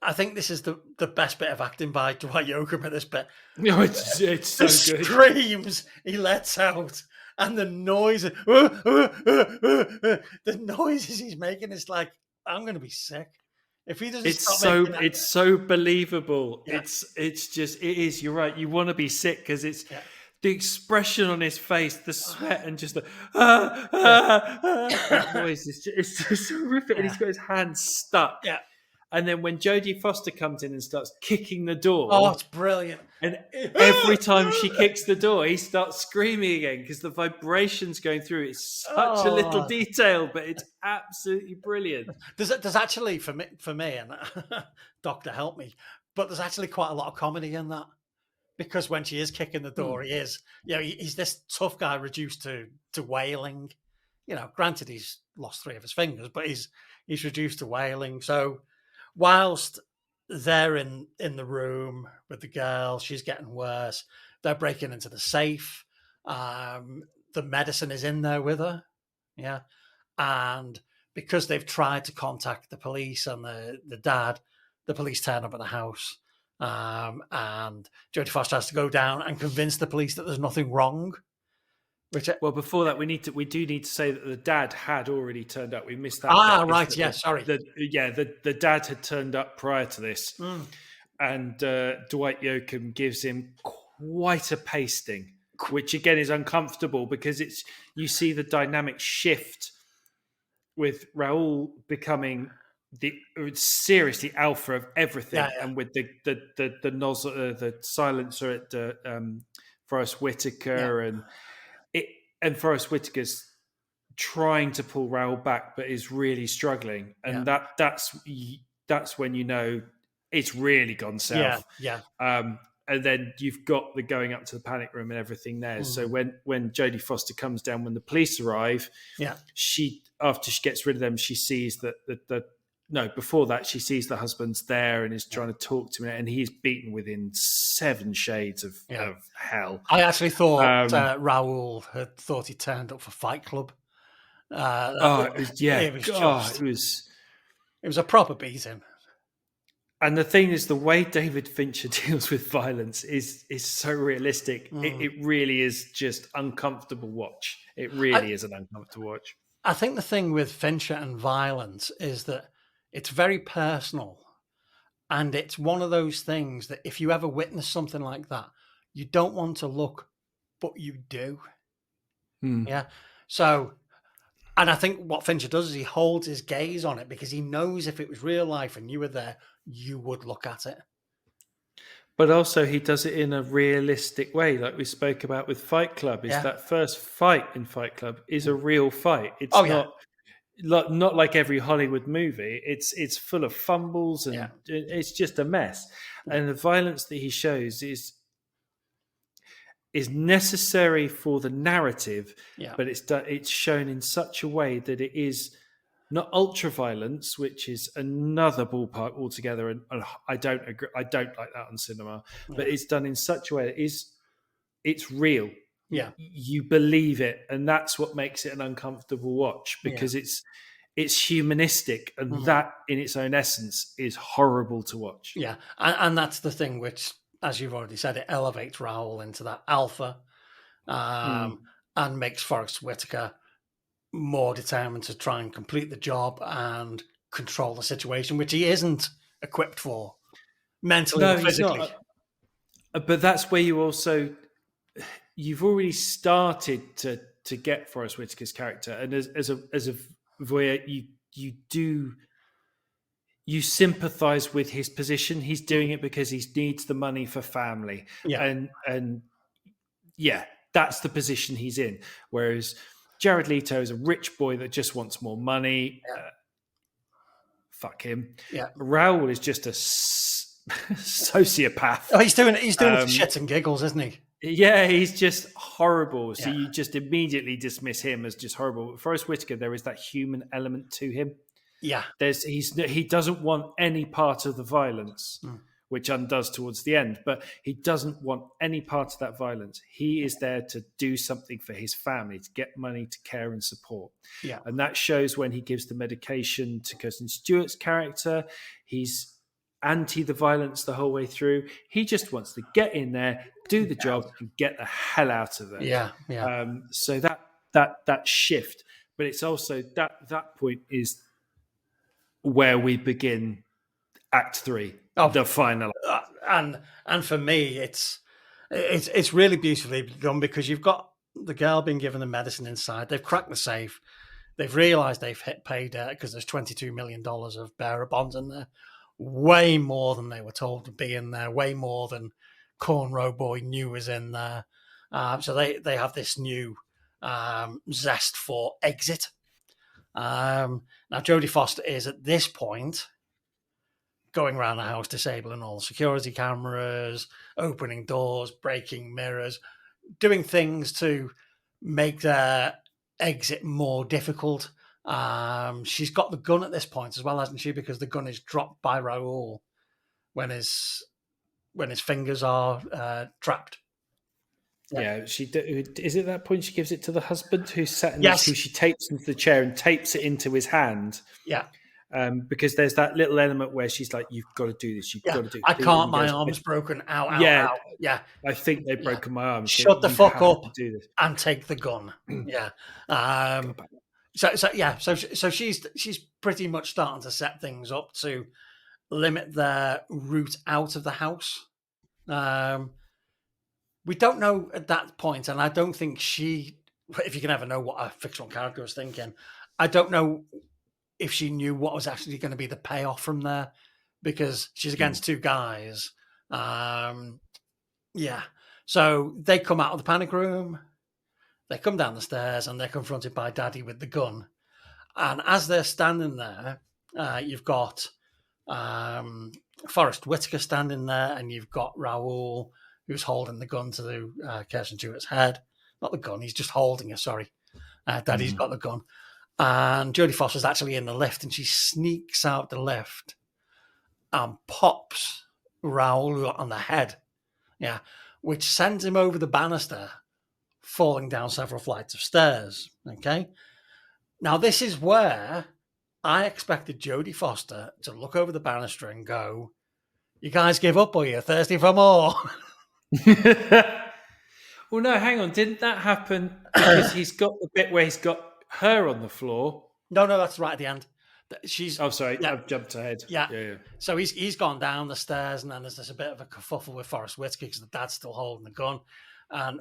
I think this is the best bit of acting by Dwight Yoakam at this bit. No, it's so the good. Screams he lets out, and the noises he's making is like, I'm going to be sick if he doesn't. It's so believable. Yeah. It is. You're right. You want to be sick because it's. Yeah. The expression on his face, the sweat, and just the that voice it's just horrific. Yeah. And he's got his hands stuck. Yeah. And then when Jodie Foster comes in and starts kicking the door, oh, it's brilliant. And every time she kicks the door, he starts screaming again because the vibrations going through. It's such a little detail, but it's absolutely brilliant. There's actually for me, and Doctor help me, but there's actually quite a lot of comedy in that. Because when she is kicking the door, he's this tough guy reduced to wailing. Granted, he's lost 3 of his fingers, but he's reduced to wailing. So whilst they're in the room with the girl, she's getting worse. They're breaking into the safe. The medicine is in there with her. Yeah. And because they've tried to contact the police and the dad, the police turn up at the house. And Jodie Foster has to go down and convince the police that there's nothing wrong. Well, before that, we do need to say that the dad had already turned up. We missed that. Right. Yeah, sorry. The dad had turned up prior to this, and Dwight Yoakam gives him quite a pasting, which again is uncomfortable because you see the dynamic shift with Raoul becoming seriously alpha of everything, and with the nozzle, the silencer at Forrest Whitaker, and Forrest Whitaker's trying to pull Raoul back, but is really struggling, and that's when you know it's really gone south. And then you've got the going up to the panic room and everything there. So when Jodie Foster comes down, when the police arrive, after she gets rid of them, she sees that before that, she sees the husband's there and is trying to talk to him, and he's beaten within 7 shades of hell. I actually thought Raoul had thought he turned up for Fight Club. It was a proper beating. And the thing is, the way David Fincher deals with violence is so realistic. It really is just uncomfortable watch. It really is an uncomfortable watch. I think the thing with Fincher and violence is that it's very personal, And it's one of those things that if you ever witness something like that, you don't want to look, but you do. Yeah. So, and I think what Fincher does is he holds his gaze on it because he knows if it was real life and you were there, you would look at it. But also he does it in a realistic way, like we spoke about with Fight Club. Is that first fight in Fight Club is a real fight. It's not like every Hollywood movie. It's full of fumbles and it's just a mess. And the violence that he shows is necessary for the narrative, but it's shown in such a way that it is not ultra violence, which is another ballpark altogether, and I don't agree. I don't like that on cinema, but it's done in such a way that it's real. Yeah, you believe it, and that's what makes it an uncomfortable watch because it's humanistic, and that in its own essence is horrible to watch. Yeah, and that's the thing which, as you've already said, it elevates Raoul into that alpha, and makes Forrest Whitaker more determined to try and complete the job and control the situation, which he isn't equipped for mentally or physically. But that's where you've already started to get Forrest Whitaker's character, and as a voyeur, you sympathise with his position. He's doing it because he needs the money for family, and that's the position he's in. Whereas Jared Leto is a rich boy that just wants more money. Fuck him. Yeah. Raoul is just a sociopath. Oh, he's doing it for shits and giggles, isn't he? Yeah, he's just horrible. So you just immediately dismiss him as just horrible. But Forrest Whitaker, there is that human element to him. Yeah. He doesn't want any part of the violence, which undoes towards the end, but he doesn't want any part of that violence. He is there to do something for his family, to get money, to care and support. Yeah. And that shows when he gives the medication to Kirsten Stewart's character. He's anti the violence the whole way through. He just wants to get in there, do the job, and get the hell out of there. Yeah, yeah. So that shift, but it's also that point is where we begin Act 3, the final. And for me, it's really beautifully done because you've got the girl being given the medicine inside. They've cracked the safe. They've realised they've hit pay dirt because there's $22 million of bearer bonds in there. Way more than they were told to be in there. Way more than Cornrow Boy knew was in there. So they have this new zest for exit. Now, Jodie Foster is at this point going around the house, disabling all the security cameras, opening doors, breaking mirrors, doing things to make their exit more difficult. She's got the gun at this point as well, hasn't she? Because the gun is dropped by Raoul when his fingers are trapped. Yeah, she is it that point she gives it to the husband who's sat in who she tapes into the chair and tapes it into his hand. Yeah. Because there's that little element where she's like, "You've got to do this. You've got to do." I can't. My arm's broken. Out. Yeah. I think they've broken my arm. Shut the fuck up and take the gun. Yeah. So she's pretty much starting to set things up to limit their route out of the house. We don't know at that point, and I don't think if you can ever know what a fictional character was thinking, I don't know if she knew what was actually going to be the payoff from there, because she's against two guys. So they come out of the panic room, they come down the stairs, and they're confronted by Daddy with the gun. And as they're standing there, you've got Forrest Whitaker standing there, and you've got Raoul, who's holding the gun to the Kirsten Stewart's head. Not the gun, he's just holding it, sorry. Daddy's got the gun. And Jodie Foster's actually in the lift, and she sneaks out the lift and pops Raoul on the head, which sends him over the banister, falling down several flights of stairs, okay? Now, this is where I expected Jodie Foster to look over the banister and go, "You guys give up, or you're thirsty for more?" Well, no, hang on. Didn't that happen because he's got the bit where he's got her on the floor? No, that's right at the end. She's. Oh, sorry, I've jumped ahead. Yeah. So he's gone down the stairs, and then there's a bit of a kerfuffle with Forrest Whitaker because the dad's still holding the gun, and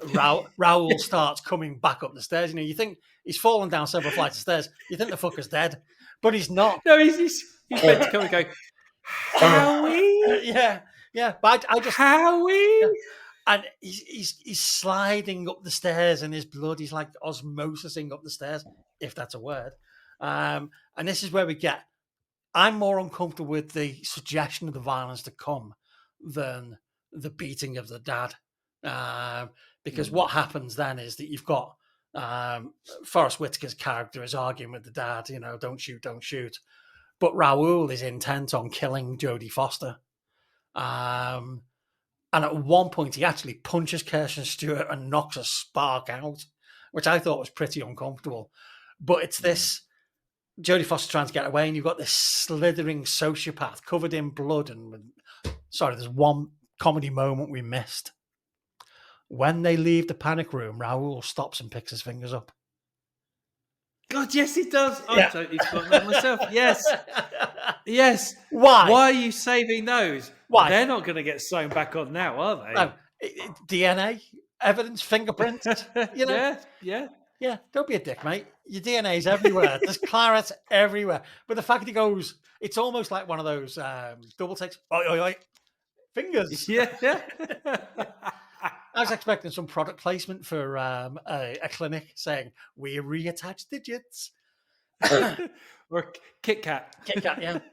Raoul starts coming back up the stairs. You know, you think he's fallen down several flights of stairs. You think the fucker's dead, but he's not. No, he's meant to come and go, Howie. Yeah. But I just Howie. Yeah. And he's sliding up the stairs in his blood. He's like osmosising up the stairs, if that's a word. And this is where we get. I'm more uncomfortable with the suggestion of the violence to come than the beating of the dad. Because what happens then is that you've got Forrest Whitaker's character is arguing with the dad, you know, don't shoot. But Raoul is intent on killing Jodie Foster. And at one point, he actually punches Kirsten Stewart and knocks a spark out, which I thought was pretty uncomfortable. But it's this Jodie Foster trying to get away, and you've got this slithering sociopath covered in blood. And there's one comedy moment we missed. When they leave the panic room, Raoul stops and picks his fingers up. God, yes, he does. I've totally forgotten that myself. Yes. Why? Why are you saving those? Why? They're not going to get sewn back on now, are they? No. DNA, evidence, fingerprints. You know? Yeah. Don't be a dick, mate. Your DNA's everywhere. There's claret everywhere. But the fact he goes, it's almost like one of those double takes. Oi. Fingers. Yeah. I was expecting some product placement for a clinic saying, we reattach digits. Or Kit Kat.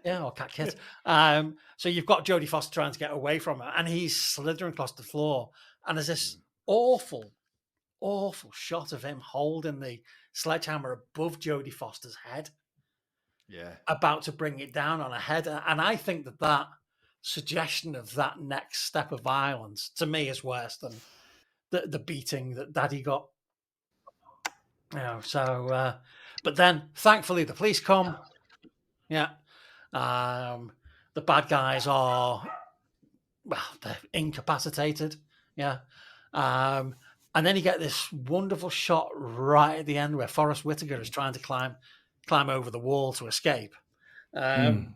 Yeah, or Cat Kit. So you've got Jodie Foster trying to get away from her, and he's slithering across the floor. And there's this awful shot of him holding the sledgehammer above Jodie Foster's head. Yeah. About to bring it down on her head. And I think that suggestion of that next step of violence, to me, is worse than the beating that Daddy got. You know, but then, thankfully, the police come. Yeah. The bad guys are, they're incapacitated. Yeah. And then you get this wonderful shot right at the end where Forrest Whitaker is trying to climb over the wall to escape. Policeman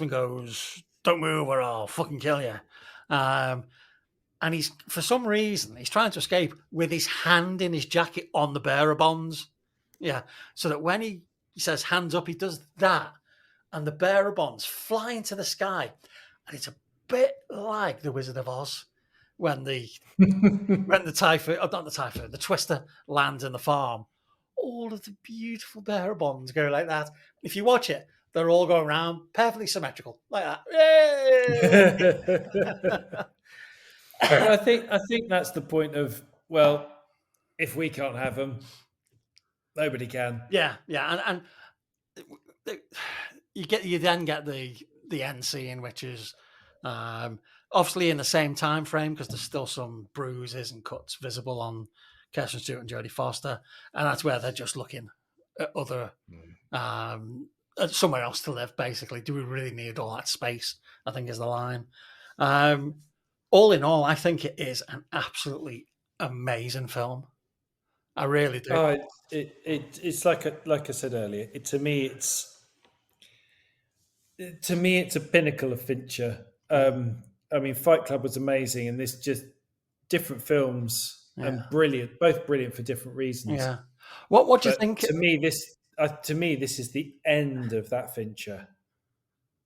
goes, don't move or I'll fucking kill you. And he's, for some reason, he's trying to escape with his hand in his jacket on the bearer bonds. Yeah. So that when he says hands up, he does that. And the bearer bonds fly into the sky. And it's a bit like the Wizard of Oz when the Twister lands in the farm. All of the beautiful bearer bonds go like that. If you watch it, they're all going around perfectly symmetrical, like that. Yay! I think that's the point of, well, if we can't have them, nobody can. Yeah, and you then get the end scene, which is obviously in the same time frame because there's still some bruises and cuts visible on Kirsten Stewart and Jodie Foster, and that's where they're just looking at other somewhere else to live. Basically, do we really need all that space? I think is the line. All in all, I think it is an absolutely amazing film. I really do. Oh, it's like I said earlier. To me, it's a pinnacle of Fincher. I mean, Fight Club was amazing, and this just different films and brilliant, both brilliant for different reasons. Yeah. What do you think? To me, this is the end of that Fincher.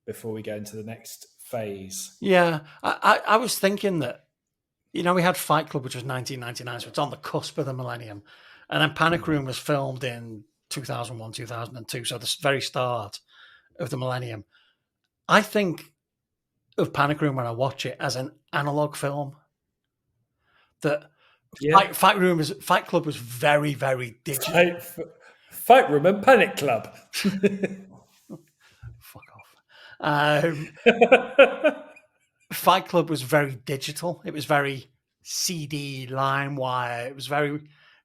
Before we go into the next phase. Yeah, I was thinking that, we had Fight Club, which was 1999, so it's on the cusp of the millennium. And then Panic Room was filmed in 2001, 2002, so the very start of the millennium. I think of Panic Room when I watch it as an analog film. That Fight Club was very, very digital. Fight Room and Panic Club. Fuck off. Fight Club was very digital. It was very CD, LimeWire. It was very,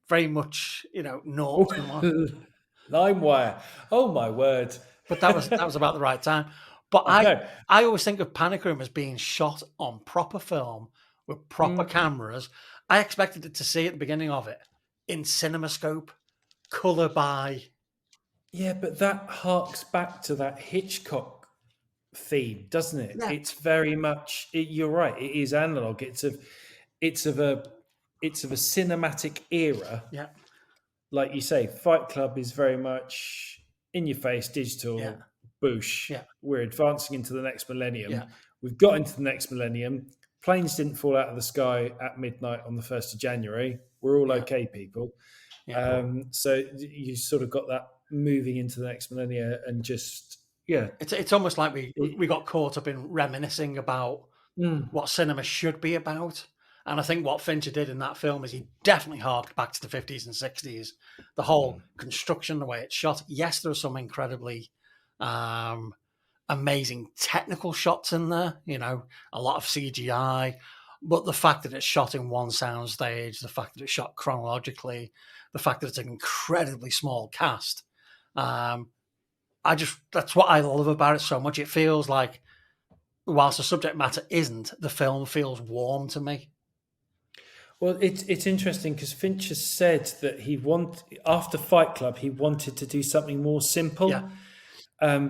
very much, naught and one. LimeWire. Oh my word! But that was about the right time. But I always think of Panic Room as being shot on proper film with proper cameras. I expected to see at the beginning of it in CinemaScope, color by Yeah, but that harks back to that Hitchcock theme, doesn't it? Yeah. It's very much. You're right. It is analog. It's of a cinematic era. Yeah. Like you say, Fight Club is very much in your face, digital, Yeah. boosh. Yeah. We're advancing into the next millennium. Yeah. We've got into the next millennium. Planes didn't fall out of the sky at midnight on the 1st of January. We're all okay, people. Yeah. So you sort of got that moving into the next millennia, and just it's almost like we got caught up in reminiscing about what cinema should be about. And I think what Fincher did in that film is he definitely harked back to the 50s and 60s. The whole construction, the way it's shot. Yes, there are some incredibly amazing technical shots in there, a lot of CGI, but the fact that it's shot in one soundstage, the fact that it's shot chronologically, the fact that it's an incredibly small cast, that's what I love about it so much. It feels like, whilst the subject matter isn't, the film feels warm to me. Well, it's interesting because Fincher said that after Fight Club, he wanted to do something more simple. Yeah.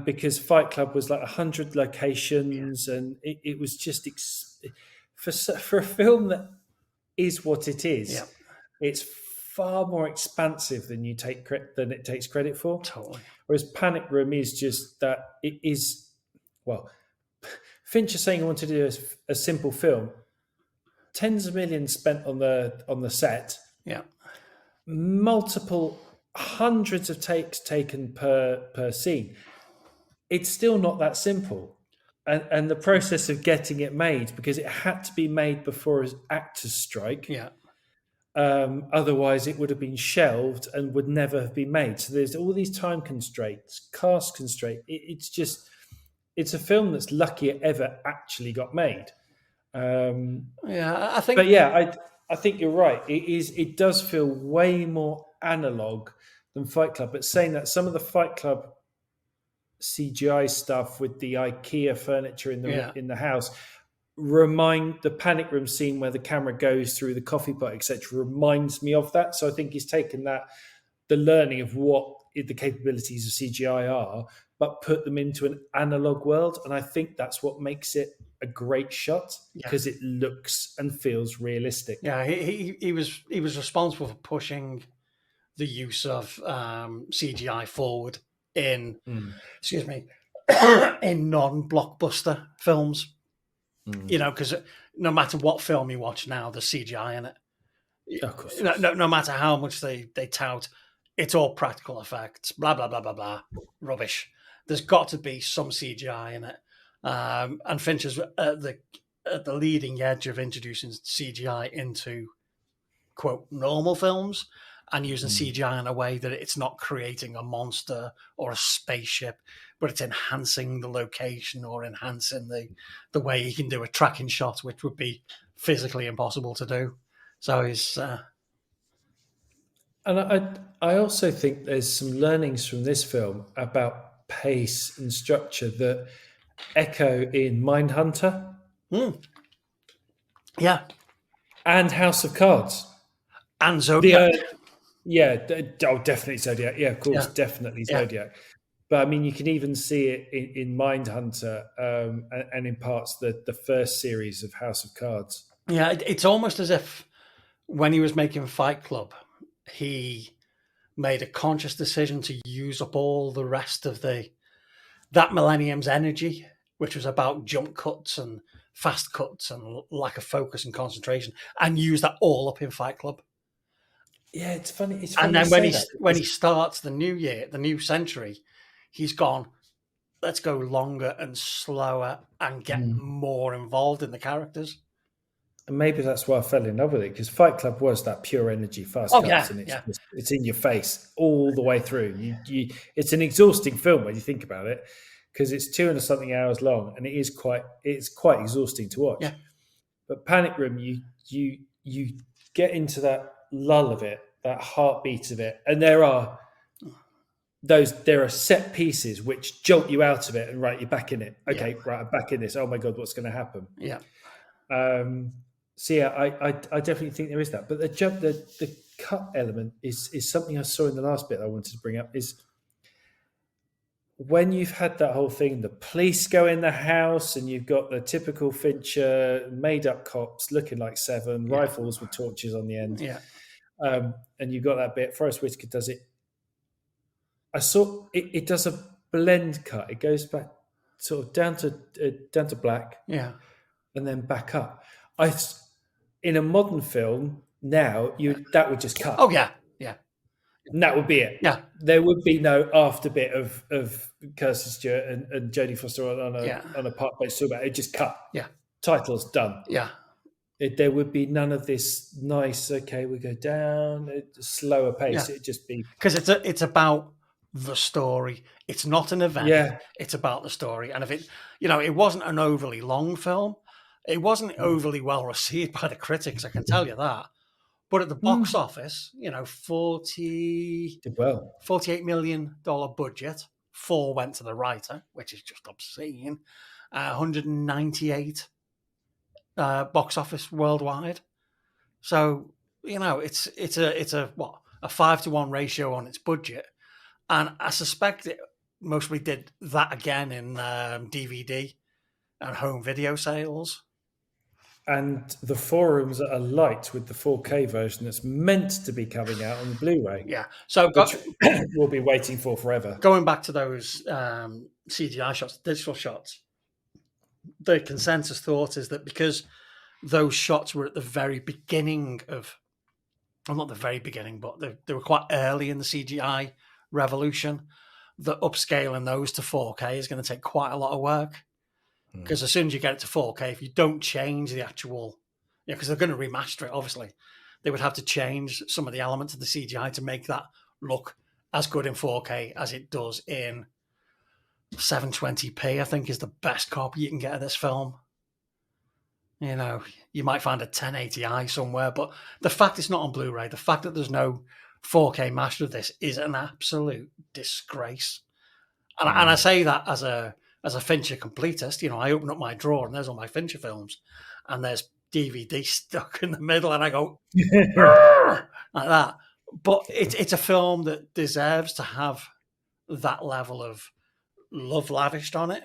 Because Fight Club was like 100 locations, and it was just for a film that is what it is. Yeah. It's far more expansive than it takes credit for. Totally. Whereas Panic Room is just that it is. Well, Fincher saying he wanted to do a simple film. Tens of millions spent on the set. Yeah. Multiple hundreds of takes taken per scene. It's still not that simple. And the process of getting it made, because it had to be made before an actor's strike. Yeah. Otherwise, it would have been shelved and would never have been made. So there's all these time constraints, cast constraints. It's a film that's lucky it ever actually got made. I think. But yeah, I think you're right. It does feel way more analog than Fight Club. But saying that, some of the Fight Club CGI stuff with the IKEA furniture in the house remind the Panic Room scene where the camera goes through the coffee pot, etc. reminds me of that. So I think he's taken the learning of what the capabilities of CGI are, but put them into an analog world. And I think that's what makes it a great shot, because it looks and feels realistic. Yeah, he was responsible for pushing the use of CGI forward in in non-blockbuster films. Because no matter what film you watch now, there's CGI in it. Of course. No matter how much they tout, it's all practical effects, blah, blah, blah, blah, blah, rubbish. There's got to be some CGI in it. And Fincher's at the leading edge of introducing CGI into, quote, normal films, and using CGI in a way that it's not creating a monster or a spaceship, but it's enhancing the location or enhancing the way he can do a tracking shot, which would be physically impossible to do. So he's... And I also think there's some learnings from this film about pace and structure that echo in Mindhunter. Yeah. And House of Cards. And Zodiac. Definitely Zodiac. Yeah, of course, definitely Zodiac. But I mean, you can even see it in Mindhunter and in parts the first series of House of Cards. Yeah, it's almost as if when he was making Fight Club, he made a conscious decision to use up all the rest of that millennium's energy, which was about jump cuts and fast cuts and lack of focus and concentration, and use that all up in Fight Club. Yeah, it's funny. And then when he starts the new year, the new century, he's gone, let's go longer and slower and get more involved in the characters. And maybe that's why I fell in love with it, because Fight Club was that pure energy, fast cuts, and it's in your face all the way through. It's an exhausting film when you think about it, because it's 2 and something hours long, and it's quite exhausting to watch. Yeah. But Panic Room, you get into that lull of it, that heartbeat of it, and there are set pieces which jolt you out of it and right, you're back in it. Okay, right, I'm back in this. Oh my God, what's going to happen? Yeah. So yeah, I definitely think there is that. But the cut element is something I saw in the last bit I wanted to bring up. Is when you've had that whole thing, the police go in the house and you've got the typical Fincher made-up cops looking like Seven, rifles with torches on the end. Yeah. And you've got that bit. Forrest Whitaker does it. I saw it does a blend cut. It goes back sort of down to black, and then back up. In a modern film now, that would just cut. Oh yeah. And that would be it. Yeah. There would be no after bit of Kirsten Stewart and Jodie Foster on a park-based tour. It just cut. Yeah. Title's done. Yeah. There would be none of this nice, okay, we go down, slower pace. Yeah. It'd just be... Because it's about the story. It's not an event. Yeah. It's about the story. And if it wasn't an overly long film. It wasn't overly well received by the critics, I can tell you that. But at the box office, $48 million budget, 4 went to the writer, which is just obscene. 198 box office worldwide. So it's a 5-to-1 ratio on its budget, and I suspect it mostly did that again in DVD and home video sales. And the forums are alight with the 4K version that's meant to be coming out on Blu-ray. Yeah. So we'll be waiting for forever. Going back to those CGI shots, digital shots, the consensus thought is that because those shots were at the very beginning of, well, not the very beginning, but they were quite early in the CGI revolution, that upscaling those to 4K is going to take quite a lot of work. Because as soon as you get it to 4K, if you don't change the actual, because they're going to remaster it, obviously, they would have to change some of the elements of the CGI to make that look as good in 4K as it does in 720p, I think is the best copy you can get of this film. You might find a 1080i somewhere, but the fact it's not on Blu-ray, the fact that there's no 4K master of this is an absolute disgrace. And I say that as a Fincher completist. I open up my drawer and there's all my Fincher films, and there's DVD stuck in the middle, and I go like that. But it's a film that deserves to have that level of love lavished on it,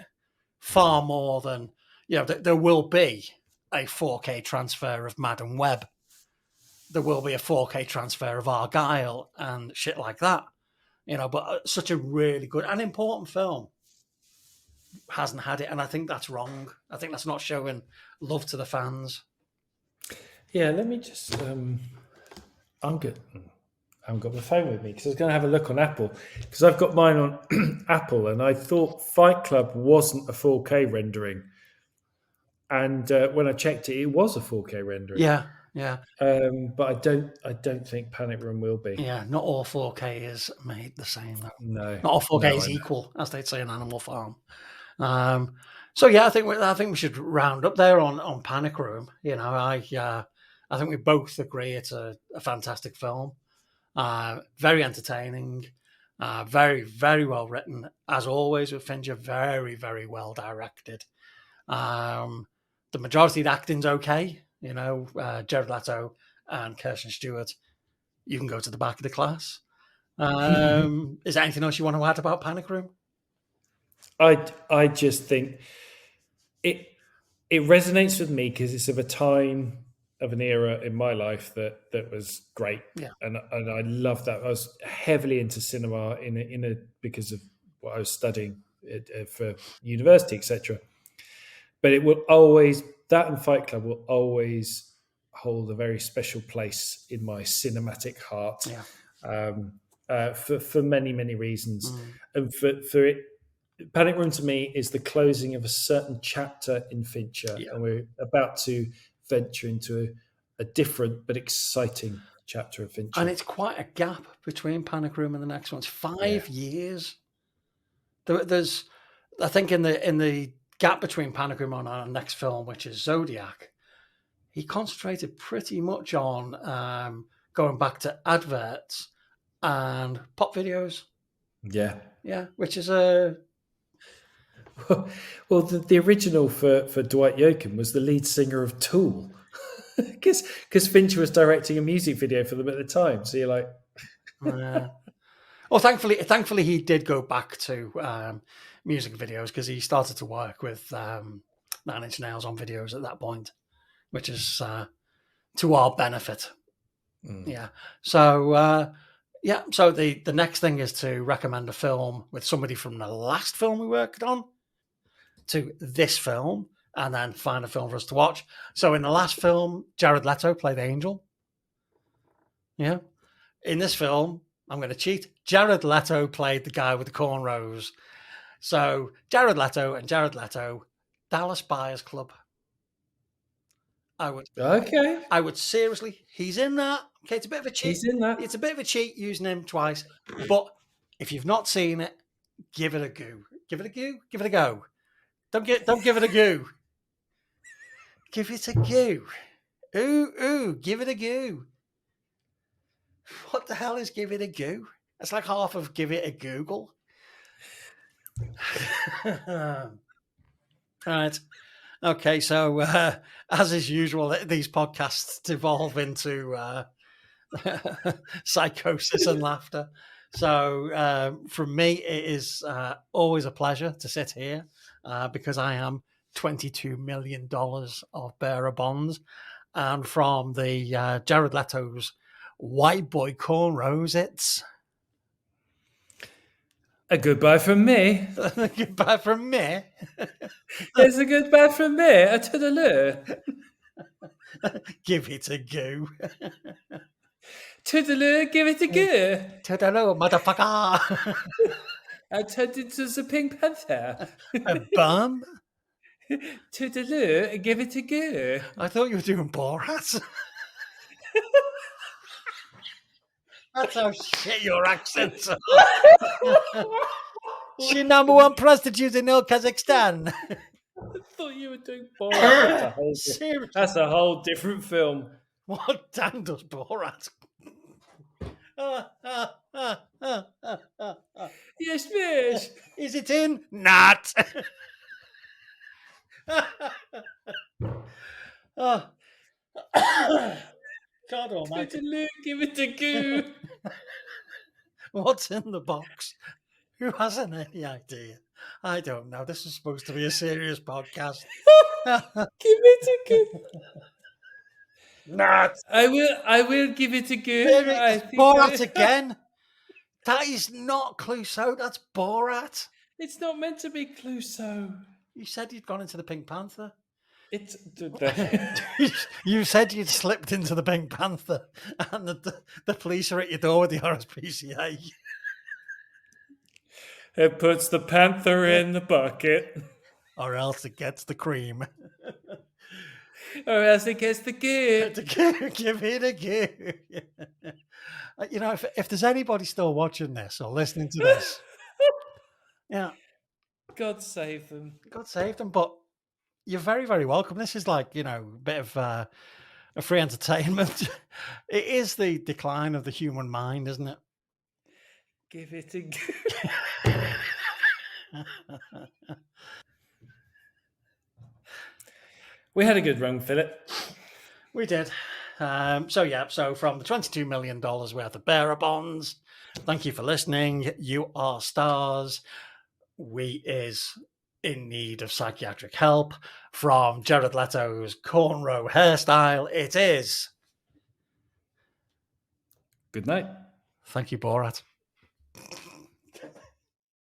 far more than there will be a 4K transfer of Madam Web. There will be a 4K transfer of Argyle and shit like that. But such a really good and important film hasn't had it, and I think that's wrong. I think that's not showing love to the fans. Yeah, let me just... I'm good. I haven't got my phone with me because I was going to have a look on Apple, because I've got mine on Apple, and I thought Fight Club wasn't a 4K rendering, and when I checked it, it was a 4K rendering. Yeah. But I don't think Panic Room will be. Yeah, not all 4K is made the same, though. No, not all 4K is equal, as they'd say in Animal Farm. So yeah, I think we should round up there on Panic Room. I think we both agree it's a fantastic film, very entertaining, very, very well written, as always with Fincher, very, very well directed. The majority of the acting's okay. Jared Leto and Kirsten Stewart, you can go to the back of the class. Is there anything else you want to add about Panic Room? I just think it resonates with me because it's of a time of an era in my life that was great. Yeah. And I love that. I was heavily into cinema because of what I was studying for university, etc. But it will always, that and Fight Club will always hold a very special place in my cinematic heart. Yeah. For many, many reasons. And for it, Panic Room to me is the closing of a certain chapter in Fincher, and we're about to venture into a different but exciting chapter of Fincher. And it's quite a gap between Panic Room and the next one. It's 5 years. There's, I think, in the gap between Panic Room and our next film, which is Zodiac, he concentrated pretty much on going back to adverts and pop videos. Yeah, which is a... Well, the original for Dwight Yoakam was the lead singer of Tool, because Fincher was directing a music video for them at the time. So you're like, Oh, thankfully, he did go back to music videos because he started to work with 9 Inch Nails on videos at that point, which is to our benefit. Yeah. So So the next thing is to recommend a film with somebody from the last film we worked on to this film, and then find a film for us to watch. So in the last film, Jared Leto played Angel. Yeah. In this film, I'm going to cheat. Jared Leto played the guy with the cornrows. So Jared Leto, Dallas Buyers Club. I would seriously. He's in that. Okay, it's a bit of a cheat. He's in that. It's a bit of a cheat using him twice. But if you've not seen it, give it a go. Give it a go. Give it a go. Don't give it a go. Give it a go. Ooh, give it a go. What the hell is give it a go? It's like half of give it a Google. Right. Okay, so as is usual, these podcasts devolve into psychosis and laughter. So from me, it is always a pleasure to sit here because I am $22 million of bearer bonds. And from the Jared Leto's white boy cornrows, it's a goodbye from me. A goodbye from me. It's a goodbye from me. A toodaloo. Give it a go. Toodaloo, give it a go. Toodaloo, motherfucker. I turned into the Pink Panther. A bum. Toodaloo, give it a go. I thought you were doing Borat. That's how shit your accents are. She number one prostitute in all Kazakhstan. I thought you were doing Borat. That's a whole different film. What Dan does Borat? Yes, miss. Is it in? Not. Oh. God almighty. Give it a go. What's in the box? Who hasn't any idea? I don't know. This is supposed to be a serious podcast. Give it a go. Not. I will give it a go. Borat again. That is not Clouseau. That's Borat. It's not meant to be Clouseau. You said you'd gone into the Pink Panther. It's you said you'd slipped into the Pink Panther, and the police are at your door with the RSPCA. It puts the panther in the bucket, or else it gets the cream, or else it gets the good. Give it a go. You know, if there's anybody still watching this or listening to this, yeah, God save them. God save them. But you're very, very welcome. This is like, a bit of a free entertainment. It is the decline of the human mind, isn't it? Give it a go. We had a good run, Philip. We did. So from the $22 million worth of bearer bonds, thank you for listening. You are stars. We is in need of psychiatric help. From Jared Leto's cornrow hairstyle, it is. Good night. Thank you, Borat.